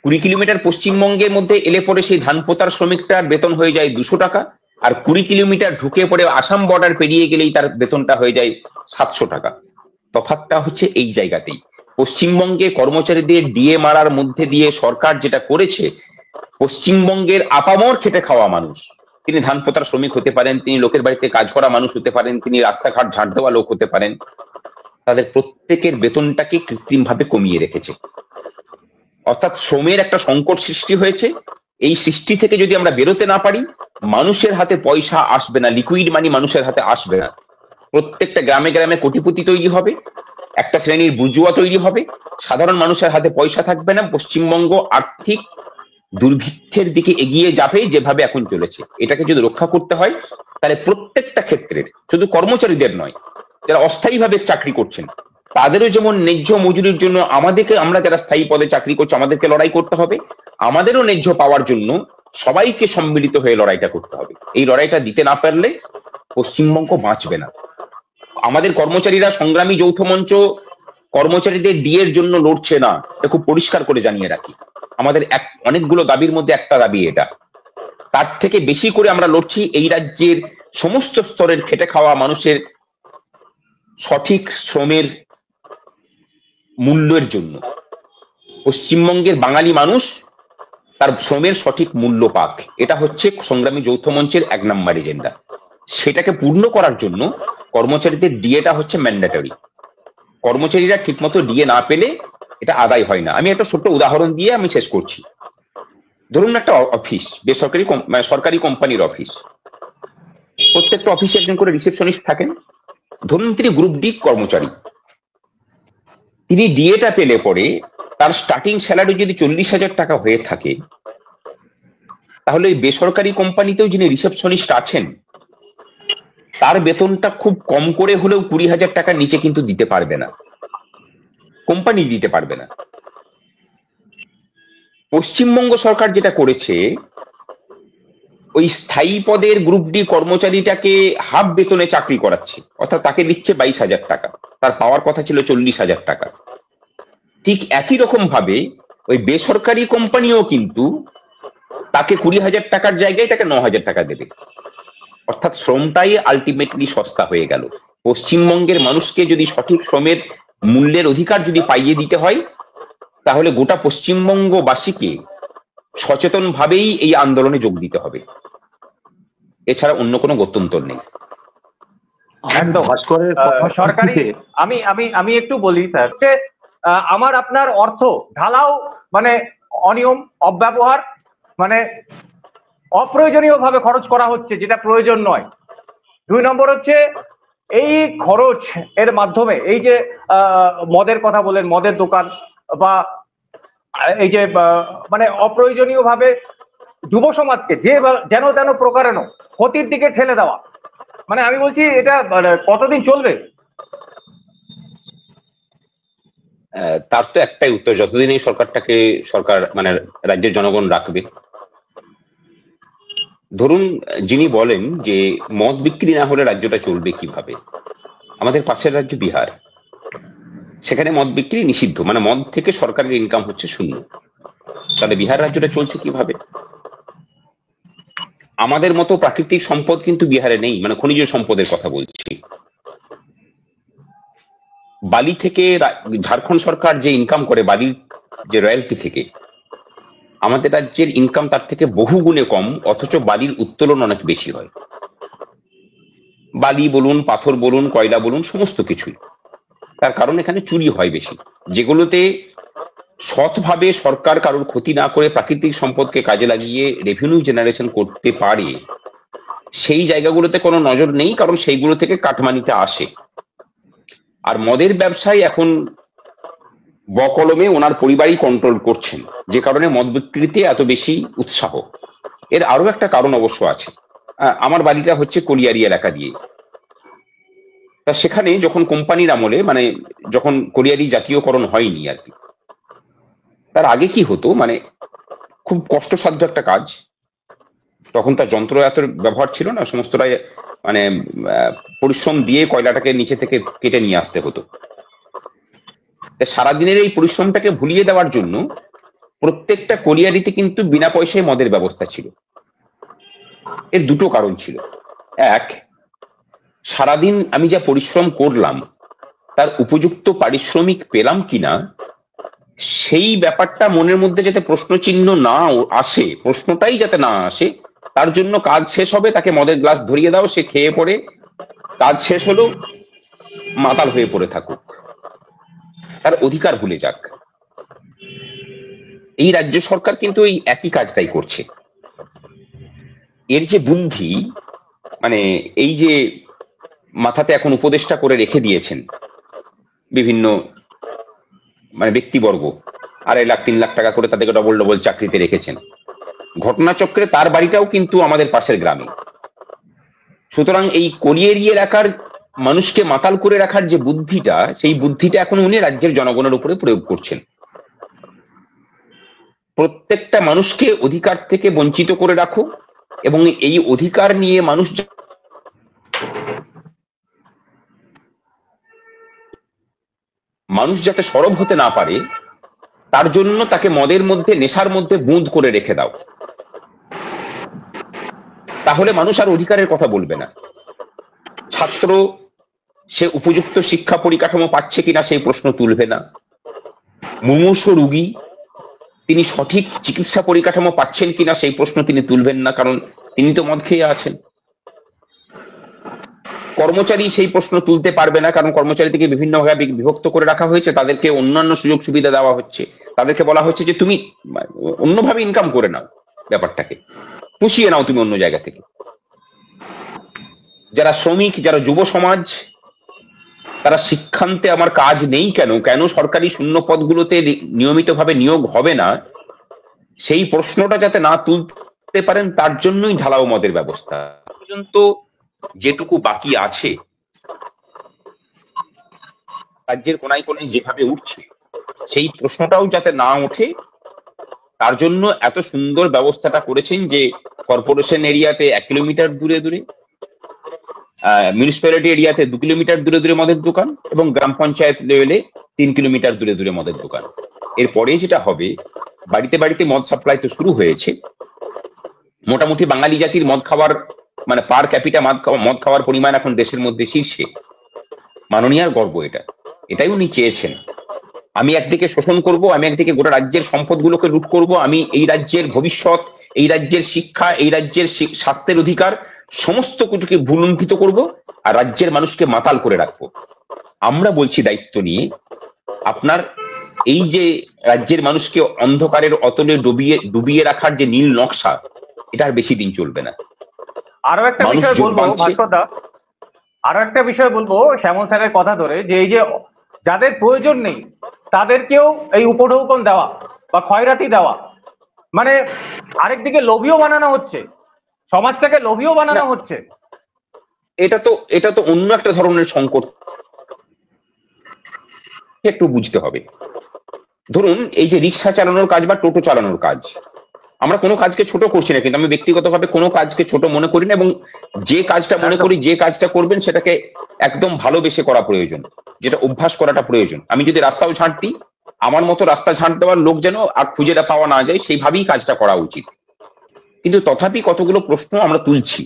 20 কিলোমিটার পশ্চিমবঙ্গের মধ্যে এলে পরে সেই ধান পোতার শ্রমিকটার বেতন হয়ে যায় 200 টাকা, আর 20 কিলোমিটার ঢুকে পড়ে আসাম বর্ডার পেরিয়ে গেলেই তার বেতনটা হয়ে যায় 700 টাকা। তফাৎটা হচ্ছে এই জায়গাতেই। পশ্চিমবঙ্গে কর্মচারীদের ডিএ মারার মধ্যে দিয়ে সরকার যেটা করেছে, পশ্চিমবঙ্গের আপামর খেটে খাওয়া মানুষ, তিনি ধান পোতার শ্রমিক হতে পারেন, তিনি লোকের বাড়িতে কাজ করা মানুষ হতে পারেন, তিনি রাস্তাঘাট ঝাড় দেওয়া লোক হতে পারেন, তাদের প্রত্যেকের বেতনটাকে কৃত্রিমভাবে কমিয়ে রেখেছে। অর্থাৎ শ্রমের একটা সংকট সৃষ্টি হয়েছে। এই সৃষ্টি থেকে যদি আমরা বেরোতে না পারি, মানুষের হাতে পয়সা আসবে না, লিকুইড মানি মানুষের হাতে আসবে না। প্রত্যেকটা গ্রামে গ্রামে কোটিপতি তৈরি হবে, একটা শ্রেণীর বুজুয়া তৈরি হবে, সাধারণ মানুষের হাতে পয়সা থাকবে না। পশ্চিমবঙ্গ আর্থিক দুর্ভিক্ষের দিকে এগিয়ে যাবে যেভাবে এখন চলেছে। এটাকে যদি রক্ষা করতে হয় তাহলে প্রত্যেকটা ক্ষেত্রের, শুধু কর্মচারীদের নয়, যারা অস্থায়ীভাবে চাকরি করছেন তাদেরও যেমন ন্যায্য মজুরির জন্য আমরা যারা স্থায়ী পদে চাকরি করছি আমাদেরকে লড়াই করতে হবে, আমাদেরও ন্যায্য পাওয়ার জন্য সবাইকে সম্মিলিত হয়ে লড়াইটা করতে হবে। এই লড়াইটা দিতে না পারলে পশ্চিমবঙ্গ বাঁচবে না। আমাদের কর্মচারীরা সংগ্রামী যৌথ মঞ্চ কর্মচারীদের ডিএর জন্য লড়ছে না, এটা খুব পরিষ্কার করে জানিয়ে রাখি। আমাদের অনেকগুলো দাবির মধ্যে একটা দাবি এটা। তার থেকে বেশি করে আমরা লড়ছি এই রাজ্যের সমস্ত স্তরের খেটে খাওয়া মানুষের সঠিক শ্রমের মূল্যের জন্য পশ্চিমবঙ্গের বাঙালি মানুষ তার শ্রমের সঠিক মূল্য পাক, এটা হচ্ছে সংগ্রামী যৌথ মঞ্চের 1 নম্বর এজেন্ডা। সেটাকে পূর্ণ করার জন্য কর্মচারীদের ডিএটা হচ্ছে ম্যান্ডেটরি। কর্মচারীরা ঠিকমতো ডিএ না পেলে এটা আদায় হয় না। আমি একটা ছোট্ট উদাহরণ দিয়ে আমি শেষ করছি। ধরুন একটা অফিস, বেসরকারি মানে সরকারি কোম্পানির অফিস, প্রত্যেকটা অফিসে একজন করে রিসেপশনিস্ট থাকেন। ধরুন তিনি গ্রুপ ডি কর্মচারী, তিনি ডিএটা পেলে পরে তার স্টার্টিং স্যালারি যদি 40,000 টাকা হয়ে থাকে, তাহলে এই বেসরকারি কোম্পানিতেও যিনি রিসেপশনিস্ট আছেন তার বেতনটা খুব কম করে হলেও 20,000 টাকার নিচে কিন্তু দিতে পারবে না, কোম্পানি দিতে পারবে না। পশ্চিমবঙ্গ সরকার যেটা করেছে, ওই স্থায়ী পদের গ্রুপ ডি কর্মচারীটাকে হাফ বেতনে চাকরি করাচ্ছে, অর্থাৎ তাকে দিচ্ছে 22,000 টাকা, তার পাওয়ার কথা ছিল 40,000 টাকা। ঠিক একই রকম ভাবে ওই বেসরকারি কোম্পানিও কিন্তু তাকে 20,000 টাকার জায়গায় তাকে 9,000 টাকা দেবে, অর্থাৎ শ্রমটাই আলটিমেটলি সস্তা হয়ে গেল। পশ্চিমবঙ্গের মানুষকে যদি সঠিক শ্রমের মূল্যের অধিকার যদি পাইয়ে দিতে হয়, তাহলে গোটা পশ্চিমবঙ্গবাসীকে সচেতন ভাবেই এই আন্দোলনে যোগ দিতে হবে, এছাড়া অন্য কোনো গত্যন্তর নেই। একদম ভাস্করের সরকারি, আমি আমি আমি একটু বলি স্যার, হচ্ছে আমার আপনার অর্থ ঢালাও মানে অনিয়ম, অব্যবহার, মানে অপ্রয়োজনীয় ভাবে খরচ করা হচ্ছে যেটা প্রয়োজন নয়। 2 নম্বর হচ্ছে এই খরচ এর মাধ্যমে এই যে মদের কথা বলেন, মদের দোকান বা এই যে মানে অপ্রয়োজনীয় ভাবে যুব সমাজকে যে যেন তেন প্রকারেণ ক্ষতির দিকে ঠেলে দেওয়া, মানে আমি বলছি এটা কতদিন চলবে? তার তো একটাই উত্তর, যতদিন এই সরকার মানে রাজ্যের জনগণ রাখবে। ধরুন যিনি বলেন যে মদ বিক্রি না হলে রাজ্যটা চলবে কিভাবে, আমাদের পাশের রাজ্য বিহার, সেখানে মদ বিক্রি নিষিদ্ধ, মানে মদ থেকে সরকারের ইনকাম হচ্ছে 0। তাহলে বিহার রাজ্যটা চলছে কিভাবে? আমাদের মতো প্রাকৃতিক সম্পদ কিন্তু বিহারে নেই, মানে খনিজ সম্পদের কথা বলছি। বালি থেকে ঝাড়খণ্ড সরকার যে ইনকাম করে, বালির যে রয়্যালটি থেকে, আমাদের রাজ্যের ইনকাম তার থেকে বহু গুণে কম, অথচ বালির উত্তোলন অনেক বেশি হয়। বালি বলুন, পাথর বলুন, কয়লা বলুন, সমস্ত কিছুই। তার কারণ এখানে চুরি হয় বেশি। যেগুলোতে সৎভাবে সরকার কারোর ক্ষতি না করে প্রাকৃতিক সম্পদকে কাজে লাগিয়ে রেভিনিউ জেনারেশন করতে পারে, সেই জায়গাগুলোতে কোনো নজর নেই, কারণ সেইগুলো থেকে কাটমানিটা আসে। আর মদের ব্যবসায় এখন বকলমে ওনার পরিবারই কন্ট্রোল করছেন, যে কারণে মদ বিক্রিতে এত বেশি উৎসাহ। এর আরো একটা কারণ অবশ্য আছে। আমার বাড়িটা হচ্ছে কলিয়ারি এলাকা দিয়ে, তা সেখানে যখন কোম্পানির আমলে, মানে যখন কলিয়ারি জাতীয়করণ হয়নি আর কি, তার আগে কি হতো, মানে খুব কষ্টসাধ্য একটা কাজ, তখন তার যন্ত্র এত ব্যবহার ছিল না, সমস্তটাই মানে পরিশ্রম দিয়ে কয়লাটাকে নিচে থেকে কেটে নিয়ে আসতে হতো। সারাদিনের এই পরিশ্রমটাকে ভুলিয়ে দেওয়ার জন্য প্রত্যেকটা কলিয়ারিতে কিন্তু বিনা পয়সায় মদের ব্যবস্থা ছিল। এর দুটো কারণ ছিল। এক, সারাদিন আমি যা পরিশ্রম করলাম তার উপযুক্ত পারিশ্রমিক পেলাম কিনা, সেই ব্যাপারটা মনের মধ্যে যাতে প্রশ্ন চিহ্ন না আসে, প্রশ্নটাই যাতে না আসে, তার জন্য কাজ শেষ হবে, তাকে মদের গ্লাস ধরিয়ে দাও, সে খেয়ে পড়ে, কাজ শেষ হলো, মাতাল হয়ে পড়ে থাকুক, তার অধিকার ভুলে যাক। এই রাজ্য সরকার কিন্তু এই একই কাজটাই করছে। এর যে বুদ্ধি, মানে এই যে মাথাতে এখন উপদেষ্টা করে রেখে দিয়েছেন বিভিন্ন মানে ব্যক্তিবর্গ, 2.5 লাখ 3 লাখ টাকা করে তাদেরকে ডবল ডবল চাকরিতে রেখেছেন। ঘটনাচক্রে তার বাড়িটাও কিন্তু আমাদের পাশের গ্রামে। সুতরাং এই কলিয়ারি এলাকার মানুষকে মাতাল করে রাখার যে বুদ্ধিটা, সেই বুদ্ধিটা এখন উনি রাজ্যের জনগণের উপরে প্রয়োগ করছেন। প্রত্যেকটা মানুষকে অধিকার থেকে বঞ্চিত করে রাখো, এবং এই অধিকার নিয়ে মানুষ যাতে সরব হতে না পারে, তার জন্য তাকে মদের মধ্যে, নেশার মধ্যে বুঁদ করে রেখে দাও, তাহলে মানুষ আর অধিকারের কথা বলবে না। ছাত্র সে উপযুক্ত শিক্ষা পরিকাঠামো পাচ্ছে কিনা সেই প্রশ্ন তুলবে না। মুমূর্ষ রোগী তিনি সঠিক চিকিৎসা পরিকাঠামো পাচ্ছেন কিনা সেই প্রশ্ন তিনি তুলবেন না, কারণ তিনি তো মদ খেয়ে আছেন। কর্মচারী সেই প্রশ্ন তুলতে পারবে না, কারণ কর্মচারীদেরকে বিভিন্ন ভাবে বিভক্ত করে রাখা হয়েছে, তাদেরকে অন্যান্য সুযোগ সুবিধা দেওয়া হচ্ছে, তাদেরকে বলা হচ্ছে যে তুমি অন্যভাবে ইনকাম করে নাও, ব্যাপারটাকে পুষিয়ে নাও তুমি অন্য জায়গা থেকে। যারা শ্রমিক, যারা যুব সমাজ, তারা শিক্ষান্তে আমার কাজ নেই কেন, কেন সরকারি শূন্য পদগুলোতে নিয়মিতভাবে নিয়োগ হবে না, সেই প্রশ্নটা যাতে না তুলতে পারেন তার জন্যই ঢালাও মদের ব্যবস্থা। পর্যন্ত যেটুকু বাকি আছে, রাজ্যের কোনায় কোনায় যেভাবে উঠছে, সেই প্রশ্নটাও যাতে না ওঠে তার জন্য এত সুন্দর ব্যবস্থাটা করেছেন যে কর্পোরেশন এরিয়াতে 1 কিলোমিটার দূরে দূরে, মিউনিসিপ্যালিটি এরিয়াতে 2 কিলোমিটার দূরে দূরে মদের দোকান, এবং গ্রাম পঞ্চায়েত লেভেলে 3 কিলোমিটার দূরে দূরে মদের দোকান। এরপরে যেটা হবে, বাড়িতে বাড়িতে মদ সাপ্লাই তো শুরু হয়েছে। মোটামুটি বাঙালি জাতির মদ খাওয়ার মানে পার ক্যাপিটা মদ খাওয়ার পরিমাণ এখন দেশের মধ্যে শীর্ষে। মাননীয়ার গর্ব এটা, এটাই উনি চেয়েছেন। আমি একদিকে শোষণ করব, আমি একদিকে গোটা রাজ্যের সম্পদগুলোকে লুট করব, আমি এই রাজ্যের ভবিষ্যৎ, এই রাজ্যের শিক্ষা, এই রাজ্যের স্বাস্থ্যের অধিকার সমস্ত কিছুকে ভুলুণ্ঠিত করব, আর রাজ্যের মানুষকে মাতাল করে রাখবো। আমরা বলছি দায়িত্ব নিয়ে, আপনার এই যে রাজ্যের মানুষকে অন্ধকারের অতলে ডুবিয়ে রাখার যে নীল নকশা, এটা আর বেশি দিন চলবে না। আরো একটা বিষয় বলবো ভাস্করদা, আরো একটা বিষয় বলবো শ্যামল স্যারের কথা ধরে, যে এই যে যাদের প্রয়োজন নেই তাদেরকেও এই উপঢৌকন দেওয়া বা খয়রাতি দেওয়া, মানে আরেকদিকে লোভীও বানানো হচ্ছে, সমাজটাকে লোভীও বানানো হচ্ছে। এটা তো অন্য একটা ধরনের সংকট, একটু বুঝতে হবে। ধরুন এই যে রিক্সা চালানোর কাজ বা টোটো চালানোর কাজ, আমরা কোনো কাজকে ছোট করছি না, কিন্তু আমি ব্যক্তিগতভাবে কোনো কাজকে ছোট মনে করি না, এবং যে কাজটা মনে করি যে কাজটা করবেন সেটাকে একদম ভালোবেসে করা প্রয়োজন, যেটা অভ্যাস করাটা প্রয়োজন। আমি যদি রাস্তাও ঝাঁট দিই, আমার মতো রাস্তা ঝাঁট দেওয়ার লোক যেন আর খুঁজে পাওয়া না যায়, সেইভাবেই কাজটা করা উচিত। কিন্তু তথাপি কতগুলো প্রশ্ন আমরা তুলছি।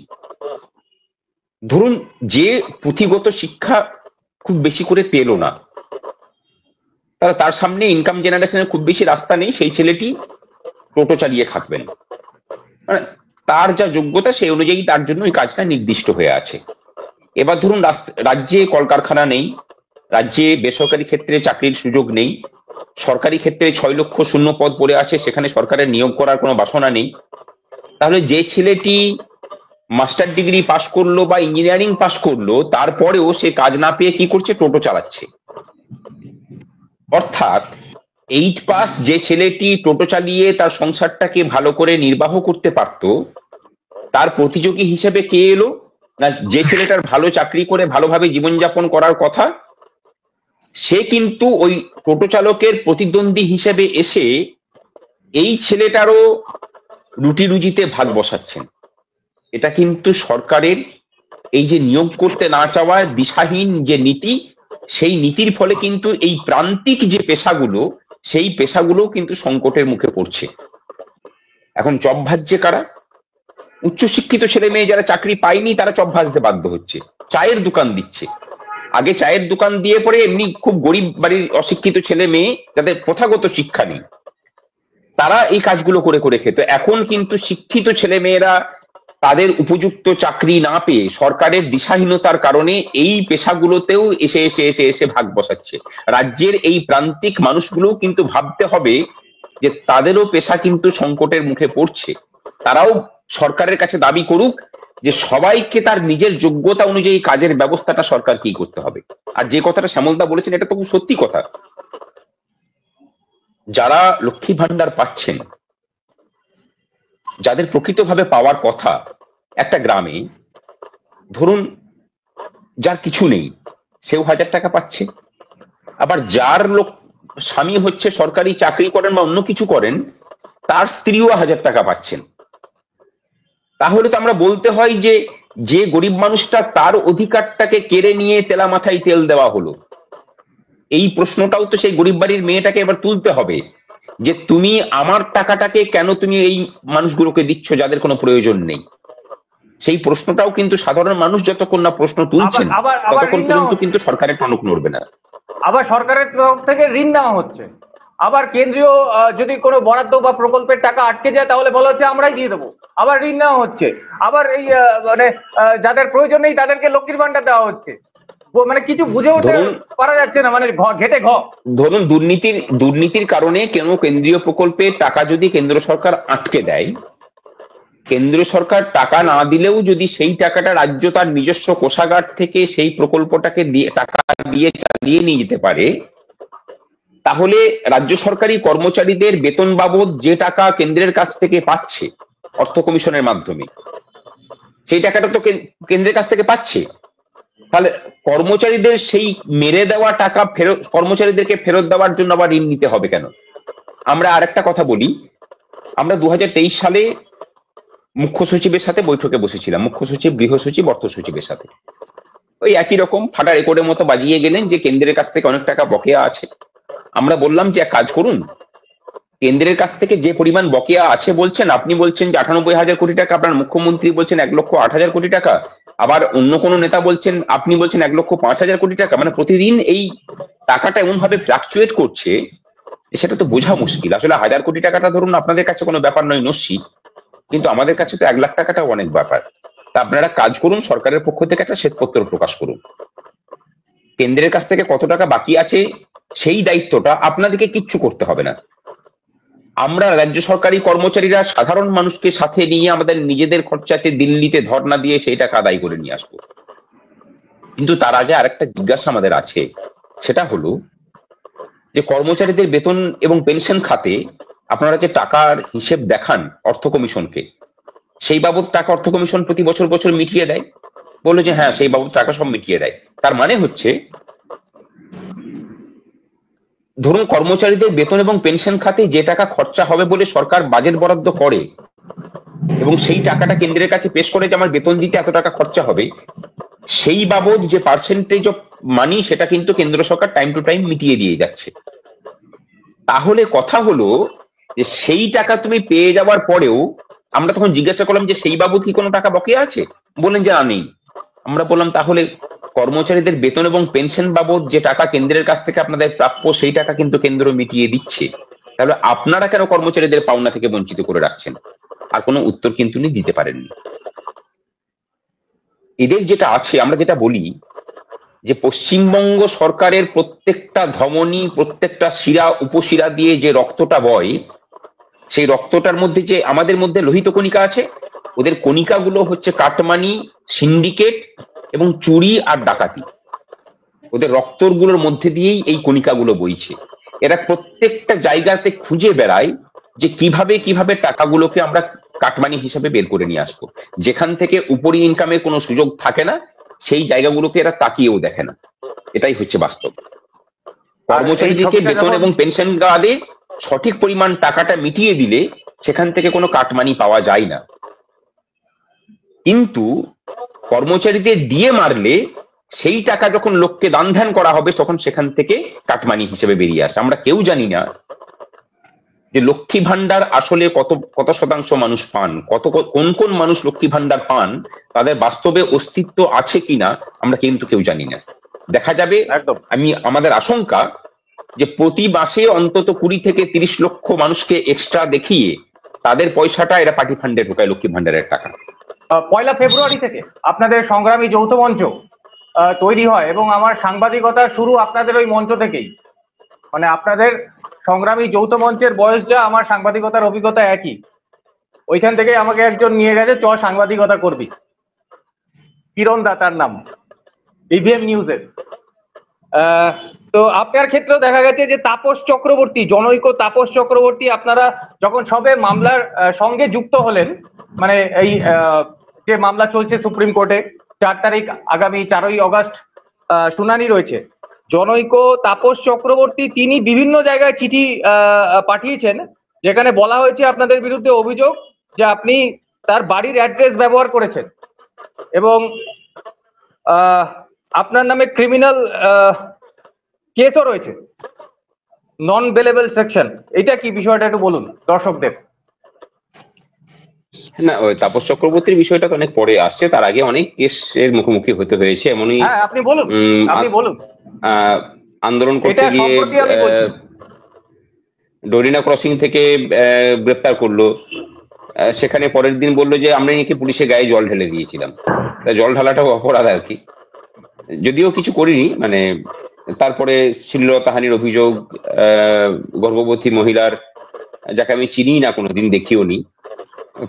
ধরুন যে পুঁথিগত শিক্ষা খুব বেশি করে পেল না, তার সামনে ইনকাম জেনারেশনের খুব বেশি রাস্তা নেই, সেই ছেলেটি টোটো চালিয়ে খাটবেন, মানে তার যা যোগ্যতা সেই অনুযায়ী তার জন্য এই কাজটা নির্দিষ্ট হয়ে আছে। এবার ধরুন রাজ্যে কলকারখানা নেই, রাজ্যে বেসরকারি ক্ষেত্রে চাকরির সুযোগ নেই, সরকারি ক্ষেত্রে 6 লক্ষ শূন্য পদ পড়ে আছে, সেখানে সরকারের নিয়োগ করার কোনো বাসনা নেই। তাহলে যে ছেলেটি মাস্টার ডিগ্রি পাশ করলো বা ইঞ্জিনিয়ারিং পাশ করলো, তারপরেও সে কাজ না পেয়ে কি করছে, টোটো চালাচ্ছে। অর্থাৎ 8 পাস যে ছেলেটি টোটো চালিয়ে তার সংসারটাকে ভালো করে নির্বাহ করতে পারত, তার প্রতিযোগী হিসেবে কে এলো না, যে ছেলেটার ভালো চাকরি করে ভালোভাবে জীবনযাপন করার কথা, সে কিন্তু ওই টোটো চালকের প্রতিদ্বন্দ্বী হিসেবে এসে এই ছেলেটারও রুটি রুজিতে ভাগ বসাচ্ছেন। এটা কিন্তু সরকারের এই যে নিয়োগ করতে না চাওয়া দিশাহীন যে নীতি, সেই নীতির ফলে কিন্তু এই প্রান্তিক যে পেশাগুলো, সেই পেশাগুলো কিন্তু সংকটের মুখে পড়ছে। এখন চপ ভাজছে কারা? উচ্চশিক্ষিত ছেলে মেয়ে যারা চাকরি পায়নি তারা চপ ভাজতে বাধ্য হচ্ছে, চায়ের দোকান দিচ্ছে। আগে চায়ের দোকান দিয়ে পরে এমনি খুব গরিব বাড়ির অশিক্ষিত ছেলে মেয়ে যাদের প্রথাগত শিক্ষা নেই, তারা এই কাজগুলো করে করে খেত। এখন কিন্তু শিক্ষিত ছেলে মেয়েরা তাদের উপযুক্ত চাকরি না পেয়ে সরকারের দিশাহীনতার কারণে এই পেশাগুলোতেও এসে এসে এসে এসে ভাগ বসাচ্ছে। রাজ্যের এই প্রান্তিক মানুষগুলো কিন্তু ভাবতে হবে যে তাদেরও পেশা কিন্তু সংকটের মুখে পড়ছে। তারাও সরকারের কাছে দাবি করুক যে সবাইকে তার নিজের যোগ্যতা অনুযায়ী কাজের ব্যবস্থাটা সরকার কি করতে হবে। আর যে কথাটা শ্যামলদা বলেছেন এটা তো খুব সত্যি কথা। যারা লক্ষ্মী ভান্ডার পাচ্ছেন, যাদের প্রকৃতভাবে পাওয়ার কথা, একটা গ্রামে ধরুন যার কিছু নেই সেও 1000 টাকা পাচ্ছে, আবার যার স্বামী হচ্ছে সরকারি চাকরি করেন বা অন্য কিছু করেন, তার স্ত্রীও 1000 টাকা পাচ্ছেন। তাহলে তো আমরা বলতে হয় যে যে গরিব মানুষটা তার অধিকারটাকে কেড়ে নিয়ে তেলা মাথায় তেল দেওয়া হলো, এই প্রশ্নটাও তো সেই গরিব বাড়ির মেয়েটাকে এবার তুলতে হবে যে তুমি আমার টাকাটাকে কেন তুমি এই মানুষগুলোকে দিচ্ছ যাদের কোনো প্রয়োজন নেই। সেই প্রশ্নটাও কিন্তু সাধারণ মানুষ যতক্ষণ না প্রশ্ন তুলছেন আবার আবার ততক্ষণ ঋণ পর্যন্ত নেওয়া কিন্তু সরকারের টনক নড়বে না। আবার সরকারের তরফ থেকে ঋণ নেওয়া হচ্ছে। আবার কেন্দ্রীয় যদি কোনো বরাদ্দ বা প্রকল্পের টাকা আটকে যায় তাহলে বলা হচ্ছে আমরাই দিয়ে দেবো, আবার ঋণ নেওয়া হচ্ছে। আবার এই মানে যাদের প্রয়োজন নেই তাদেরকে লক্ষ্মীর ভান্ডার দেওয়া হচ্ছে। মানে কিছু বুঝে উঠতে ধরুন পারা যাচ্ছে না, মানে ঘেটে ধরুন দুর্নীতির কারণে কোনো কেন্দ্রীয় প্রকল্পে টাকা যদি কেন্দ্র সরকার আটকে দেয়, কেন্দ্র সরকার টাকা না দিলেও যদি সেই টাকাটা রাজ্য তার নিজস্ব কোষাগার থেকে সেই প্রকল্পটাকে দিয়ে টাকা দিয়ে চালিয়ে নিয়ে যেতে পারে, তাহলে রাজ্য সরকারি কর্মচারীদের বেতন বাবদ যে টাকা কেন্দ্রের কাছ থেকে পাচ্ছে অর্থ কমিশনের মাধ্যমে, সেই টাকাটা তো কেন্দ্রের কাছ থেকে পাচ্ছে। তাহলে কর্মচারীদের সেই মেরে দেওয়া টাকা ফেরত কর্মচারীদেরকে ফেরত দেওয়ার জন্য আবার ঋণ নিতে হবে কেন? আমরা আরেকটা কথা বলি, আমরা 2023 সালে মুখ্য সচিবের সাথে বৈঠকে বসেছিলাম, মুখ্য সচিব, গৃহ সচিব, অর্থ সচিবের সাথে। ওই একই রকম ফাটা রেকর্ডের মতো বাজিয়ে গেলেন যে কেন্দ্রের কাছ থেকে অনেক টাকা বকেয়া আছে। আমরা বললাম যে এক কাজ করুন, কেন্দ্রের কাছ থেকে যে পরিমাণ বকেয়া আছে বলছেন, আপনি বলছেন যে 98,000 কোটি টাকা, আপনার মুখ্যমন্ত্রী বলছেন 1,08,000 কোটি টাকা, আবার অন্য কোন নেতা বলছেন, আপনি বলছেন 1,05,000 কোটি টাকা, মানে প্রতিদিন এই টাকাটা এমন ভাবে ফ্লাকচুয়েট করছে সেটা তো বোঝা মুশকিল। আসলে 1,000 কোটি টাকাটা ধরুন আপনাদের কাছে কোনো ব্যাপার নয়, নস্যি, কিন্তু আমাদের কাছে তো 1,00,000 টাকাটাও অনেক ব্যাপার। তা আপনারা কাজ করুন, সরকারের পক্ষ থেকে একটা শ্বেতপত্র প্রকাশ করুন, কেন্দ্রের কাছ থেকে কত টাকা বাকি আছে সেই দায়িত্বটা আপনাদেরকে কিচ্ছু করতে হবে না। আমরা রাজ্য সরকারি কর্মচারীরা সাধারণ মানুষকে সাথে নিয়ে আমাদের নিজেদের খরচাতে দিল্লিতে ধর্ণা দিয়ে সেই টাকা আদায় করে নিয়ে আসবো। কিন্তু তার আগে আরেকটা জিজ্ঞাসা আমাদের আছে, সেটা হলো যে কর্মচারীদের বেতন এবং পেনশন খাতে আপনারা যে টাকার হিসেব দেখান অর্থ কমিশনকে, সেই বাবদ টাকা অর্থ কমিশন প্রতি বছর বছর মিটিয়ে দেয়, বলে যে হ্যাঁ সেই বাবদ টাকা সব মিটিয়ে দেয়। তার মানে হচ্ছে ধরুন কর্মচারীদের বেতন এবং পেনশন খাতে যে টাকা খরচা হবে বলে সরকার বাজেট বরাদ্দ করে এবং সেই টাকাটা কেন্দ্রের কাছে পেশ করে যে আমার বেতন দিতে এত টাকা খরচা হবে, সেই বাবদ যে পার্সেন্টেজ অফ মানি সেটা কিন্তু কেন্দ্র সরকার টাইম টু টাইম মিটিয়ে দিয়ে যাচ্ছে। তাহলে কথা হলো যে সেই টাকা তুমি পেয়ে যাওয়ার পরেও, আমরা তখন জিজ্ঞাসা করলাম যে সেই বাবদ কি কোনো টাকা বকেয়া আছে, বললেন যে না নেই। আমরা বললাম তাহলে কর্মচারীদের বেতন এবং পেনশন বাবদ যে টাকা কেন্দ্রের কাছ থেকে আপনাদের প্রাপ্য সেই টাকা কিন্তু কেন্দ্র মিটিয়ে দিচ্ছে, তাহলে আপনারা কেন কর্মচারীদের পাওনা থেকে বঞ্চিত করে রাখছেন? আর কোনো উত্তর কিন্তু উনি দিতে পারেননি। এদের যেটা আছে, আমরা যেটা বলি যে পশ্চিমবঙ্গ সরকারের প্রত্যেকটা ধমনী, প্রত্যেকটা শিরা উপশিরা দিয়ে যে রক্তটা বয়, সেই রক্তটার মধ্যে যে আমাদের মধ্যে লোহিত কণিকা আছে, ওদের কণিকাগুলো হচ্ছে কাটমানি, সিন্ডিকেট এবং চুরি আর ডাকাতি। ওদের রক্তগুলোর মধ্যে দিয়েই এই কণিকাগুলো বইছে। এরা প্রত্যেকটা জায়গাতে খুঁজে বেড়ায় যে কিভাবে কিভাবে টাকাগুলোকে আমরা কাটমানি হিসাবে বের করে নিয়ে আসবো। যেখান থেকে উপরি ইনকামের কোনো সুযোগ থাকে না সেই জায়গাগুলোকে এরা তাকিয়েও দেখে না। এটাই হচ্ছে বাস্তব। কর্মচারীদেরকে বেতন এবং পেনশন বাদে সঠিক পরিমাণ টাকাটা মিটিয়ে দিলে সেখান থেকে কোনো কাটমানি পাওয়া যায় না, কিন্তু কর্মচারীদের দিয়ে মারলে সেই টাকা যখন লোককে দান ধ্যান করা হবে তখন সেখান থেকে কাটমানি হিসেবে বেরিয়ে আসে। আমরা কেউ জানি না যে লক্ষ্মী ভান্ডার আসলে কত শতাংশ মানুষ পান, কোন কোন মানুষ লক্ষ্মী ভান্ডার পান, তাদের বাস্তবে অস্তিত্ব আছে কিনা আমরা কিন্তু কেউ জানি না। দেখা যাবে, আমাদের আশঙ্কা যে প্রতি মাসে অন্তত 20 থেকে 30 লক্ষ মানুষকে এক্সট্রা দেখিয়ে তাদের পয়সাটা এরা পার্টি ফান্ডে ঢোকায়, লক্ষ্মী ভান্ডারের টাকা। 1 ফেব্রুয়ারি থেকে আপনাদের সংগ্রামী যৌথ মঞ্চ তৈরি হয় এবং আমার সাংবাদিকতা শুরু আপনাদের ওই মঞ্চ থেকেই। মানে আপনাদের সংগ্রামী যৌথ মঞ্চের বয়স যা, আমার সাংবাদিকতার অভিজ্ঞতা একই। ওইখান থেকে আমাকে একজন নিয়ে গেছে, সাংবাদিকতা করবি, কিরণ দা তার নাম, ইভিএম নিউজের। তো আপনার ক্ষেত্রেও দেখা গেছে যে তাপস চক্রবর্তী, জনৈক তাপস চক্রবর্তী, আপনারা যখন সবে মামলার সঙ্গে যুক্ত হলেন, মানে এই যে মামলা চলছে সুপ্রিম কোর্টে, 4 তারিখ আগামী 4ই আগস্ট শুনানি রয়েছে, জনৈক তাপস চক্রবর্তী তিনি বিভিন্ন জায়গায় চিঠি পাঠিয়েছেন যেখানে বলা হয়েছে আপনাদের বিরুদ্ধে অভিযোগ যে আপনি তার বাড়ির অ্যাড্রেস ব্যবহার করেছেন এবং আপনার নামে ক্রিমিনাল কেসও রয়েছে, নন বেলেবল সেকশন। এটা কি বিষয়টা একটু বলুন দর্শকদের। না, ওই তাপস চক্রবর্তীর বিষয়টা তো অনেক পরে আসছে, তার আগে অনেক কেসের মুখোমুখি হতে হয়েছে। এমনই হ্যাঁ, আপনি বলুন, আপনি বলুন। আহ, আন্দোলন করতে এটা গিয়ে সম্প্রতি আমি বলছি। ডোরিনা ক্রসিং থেকে গ্রেপ্তার করলো। সেখানে পরের দিন বললো যে আমরা নাকি পুলিশের গায়ে জল ঢেলে দিয়েছিলাম। তা জল ঢালাটাও অপরাধ আর কি, যদিও কিছু করিনি। মানে তারপরে শ্লীলতাহানির অভিযোগ, গর্ভবতী মহিলার, যাকে আমি চিনি না, কোনোদিন দেখিও নি,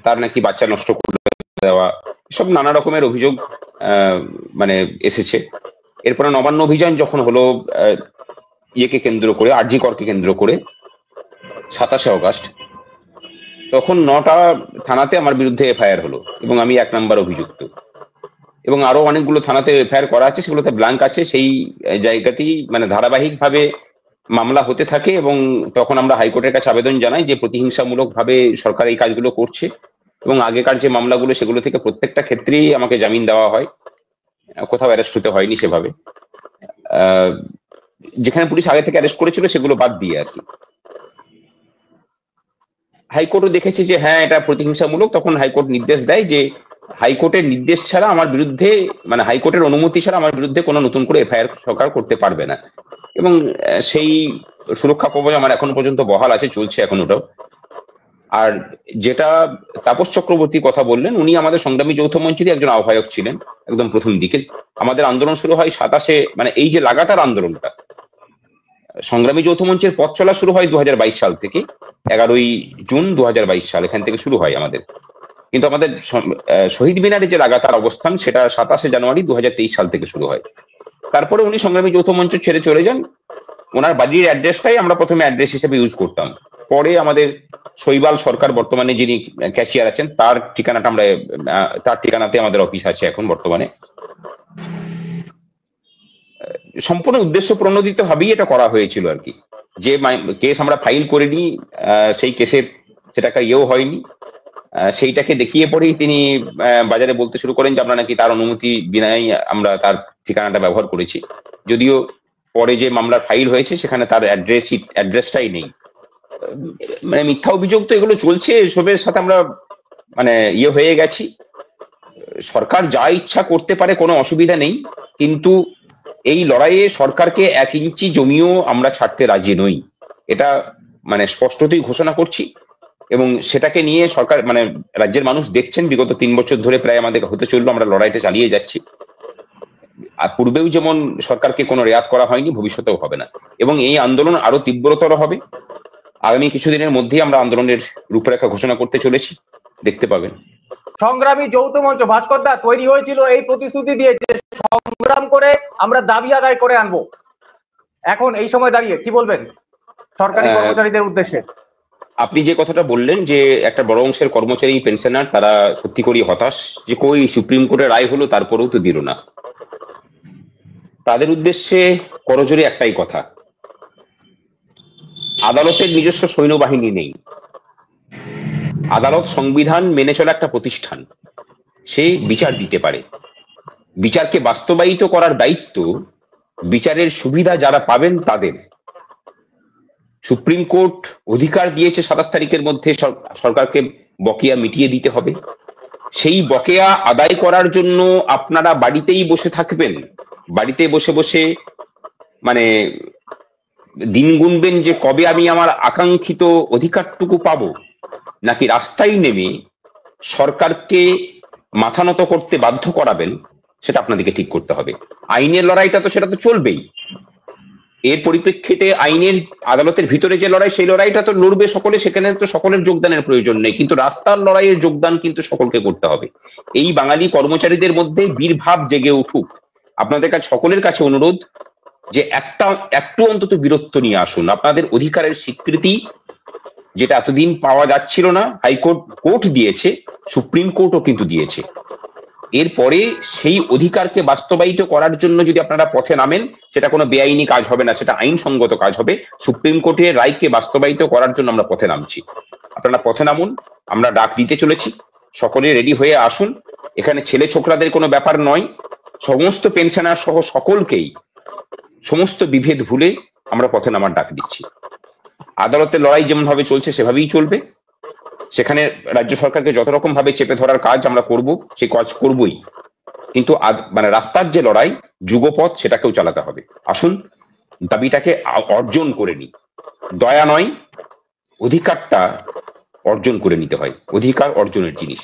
তার নাকি বাচ্চা নষ্ট করে দেওয়া, সব নানা রকমের অভিযোগ আহ, মানে এসেছে। এরপরে নবান্ন অভিযান যখন হলো, ইয়েকে কেন্দ্র করে, আরজি করকে কেন্দ্র করে, 27 আগস্ট, তখন 9টা থানাতে আমার বিরুদ্ধে এফআইআর হলো এবং আমি 1 নম্বর অভিযুক্ত। এবং আরো অনেকগুলো থানাতে এফআইআর করা আছে, সেগুলোতে ব্ল্যাঙ্ক আছে। সেই জায়গাতেই মানে ধারাবাহিক ভাবে মামলা হতে থাকে এবং তখন আমরা হাইকোর্টের কাছে আবেদন জানাই যে প্রতিহিংসামূলক ভাবে সরকার এই কাজগুলো করছে। এবং আগেকার যে মামলাগুলো, সেগুলো থেকে প্রত্যেকটা ক্ষেত্রেই আমাকে জামিন দেওয়া হয়, কোথাও অ্যারেস্ট হতে হয়নি সেভাবে। আহ, যেখানে পুলিশ আগে থেকে অ্যারেস্ট করেছিল সেগুলো বাদ দিয়ে আর কি। হাইকোর্টও দেখেছে যে হ্যাঁ এটা প্রতিহিংসামূলক, তখন হাইকোর্ট নির্দেশ দেয় যে হাইকোর্টের নির্দেশ ছাড়া আমার বিরুদ্ধে, মানে হাইকোর্টের অনুমতি ছাড়া আমার বিরুদ্ধে কোনো নতুন করে এফআইআর সরকার করতে পারবে না। এবং সেই সুরক্ষা কবচ আমার এখনো পর্যন্ত বহাল আছে, চলছে এখন ওটাও। আর যেটা তাপস চক্রবর্তী কথা বললেন, উনি আমাদের সংগ্রামী যৌথ মঞ্চেরই একজন আহ্বায়ক ছিলেন একদম প্রথম দিকে। আমাদের আন্দোলন শুরু হয় 27, মানে এই যে লাগাতার আন্দোলনটা, সংগ্রামী যৌথ মঞ্চের পথ চলা শুরু হয় 2022 সাল থেকে। 11ই জুন 2022 সাল এখান থেকে শুরু হয় আমাদের। কিন্তু আমাদের শহীদ মিনারে যে লাগাতার অবস্থান, সেটা 27 জানুয়ারি 2023 সাল থেকে শুরু হয়। তারপরে উনি সংগ্রামী যৌথ মঞ্চ ছেড়ে চলে যান। ওনার বাড়ির অ্যাড্রেসটাই আমরা প্রথমে অ্যাড্রেস হিসেবে ইউজ করতাম। পরে আমাদের শৈবাল সরকার, বর্তমানে যিনি ক্যাশিয়ার আছেন, তার ঠিকানাটা আমরা, তার ঠিকানাতে আমাদের অফিস আছে এখন বর্তমানে। সম্পূর্ণ উদ্দেশ্য প্রণোদিত ভাবেই এটা করা হয়েছিল আর কি। যে কেস আমরা ফাইল করিনি, সেই কেসের সেটা একটা ইয়েও হয়নি, সেইটাকে দেখিয়ে পরেই তিনি বাজারে বলতে শুরু করেন যে আমরা নাকি তার অনুমতি বিনাই আমরা তার ঠিকানাটা ব্যবহার করেছি। যদিও পরে যে মামলার ফাইল হয়েছে সেখানে তার অ্যাড্রেসটাই নেই। মানে মিথ্যা অভিযোগ তো এগুলো চলছে, এসবের সাথে আমরা মানে ইয়ে হয়ে গেছি। সরকার যা ইচ্ছা করতে পারে, কোনো অসুবিধা নেই, কিন্তু এই লড়াইয়ে সরকারকে 1 ইঞ্চি জমিও আমরা ছাড়তে রাজি নই, এটা মানে স্পষ্টতই ঘোষণা করছি। এবং সেটাকে নিয়ে সরকার, মানে রাজ্যের মানুষ দেখছেন, বিগত 3 বছর ধরে প্রায় আমাদের হতে চললো, আমরা লড়াইটা চালিয়ে যাচ্ছি। আর পূর্বেও যেমন সরকারকে কোনো রেয়াত করা হয়নি, ভবিষ্যতেও হবে না। এবং এই আন্দোলন আরো তীব্রতর হবে। আগামী কিছুদিনের মধ্যেই আমরা আন্দোলনের রূপরেখা ঘোষণা করতে চলেছি, দেখতে পাবেন। সংগ্রামী যৌথ মঞ্চ ভাস্করদা তৈরি হয়েছিল এই প্রতিশ্রুতি দিয়ে যে সংগ্রাম করে আমরা দাবি আদায় করে আনবো। এখন এই সময় দাঁড়িয়ে কি বলবেন সরকারি কর্মচারীদের উদ্দেশ্যে? আপনি যে কথাটা বললেন যে একটা বড় অংশের কর্মচারী, পেনশনার, তারা সত্যি করেই হতাশ যে কই সুপ্রিম কোর্টের রায় হলো, তারপরেও তো দিল না। তাদের উদ্দেশ্যে করজোরে একটাই কথা, আদালতের নিজস্ব সৈন্যবাহিনী নেই। আদালত সংবিধান মেনে চলা একটা প্রতিষ্ঠান, সে বিচার দিতে পারে। বিচারকে বাস্তবায়িত করার দায়িত্ব, বিচারের সুবিধা যারা পাবেন তাদের। সুপ্রিম কোর্ট অধিকার দিয়েছে 27 তারিখের মধ্যে সরকারকে বকেয়া মিটিয়ে দিতে হবে। সেই বকেয়া আদায় করার জন্য আপনারা বাড়িতেই বসে থাকবেন, বাড়িতে বসে বসে মানে দিন গুনবেন যে কবে আমি আমার আকাঙ্ক্ষিত অধিকারটুকু পাবো, নাকি রাস্তায় নেমে সরকারকে মাথা নত করতে বাধ্য করাবেন, সেটা আপনাদেরকে ঠিক করতে হবে। আইনের লড়াইটা তো সেটা তো চলবেই, এর পরিপ্রেক্ষিতে আইনের আদালতের ভিতরে যে লড়াই, সেই লড়াইটা তো লড়বে সকলে, সেখানে তো সকলের যোগদানের প্রয়োজন নেই, কিন্তু রাস্তার লড়াইয়ের যোগদান কিন্তু সকলকে করতে হবে। এই বাঙালি কর্মচারীদের মধ্যে বীরভাব জেগে উঠুক। আপনাদের কাছে, সকলের কাছে অনুরোধ যে একটু অন্তত বীরত্ব নিয়ে আসুন। আপনাদের অধিকারের স্বীকৃতি, যেটা এতদিন পাওয়া যাচ্ছিল না, কোর্ট দিয়েছে, সুপ্রিম কোর্টও কিন্তু দিয়েছে। এরপরে সেই অধিকারকে বাস্তবায়িত করার জন্য যদি আপনারা পথে নামেন, সেটা কোনো বেআইনি কাজ হবে না, সেটা আইনসঙ্গত কাজ হবে। সুপ্রিম কোর্টের রায়কে বাস্তবায়িত করার জন্য আমরা পথে নামছি। আপনারা পথে নামুন, আমরা ডাক দিতে চলেছি, সকলে রেডি হয়ে আসুন। এখানে ছেলে ছোকরাদের কোনো ব্যাপার নয়, সমস্ত পেনশনার সহ সকলকেই সমস্ত বিভেদ ভুলে আমরা পথে নামার ডাক দিচ্ছি। আদালতের লড়াই যেমন ভাবে চলছে সেভাবেই চলবে। সেখানে রাজ্য সরকারকে যত রকম ভাবে চেপে ধরার কাজ আমরা করব, সেই কাজ করবই, কিন্তু মানে রাস্তার যে লড়াই, যুগপথ, সেটাকেও চালাতে হবে। আসুন দাবিটাকে অর্জন করে নি, দয়া নয়, অধিকারটা অর্জন করে নিতে হয়, অধিকার অর্জনের জিনিস।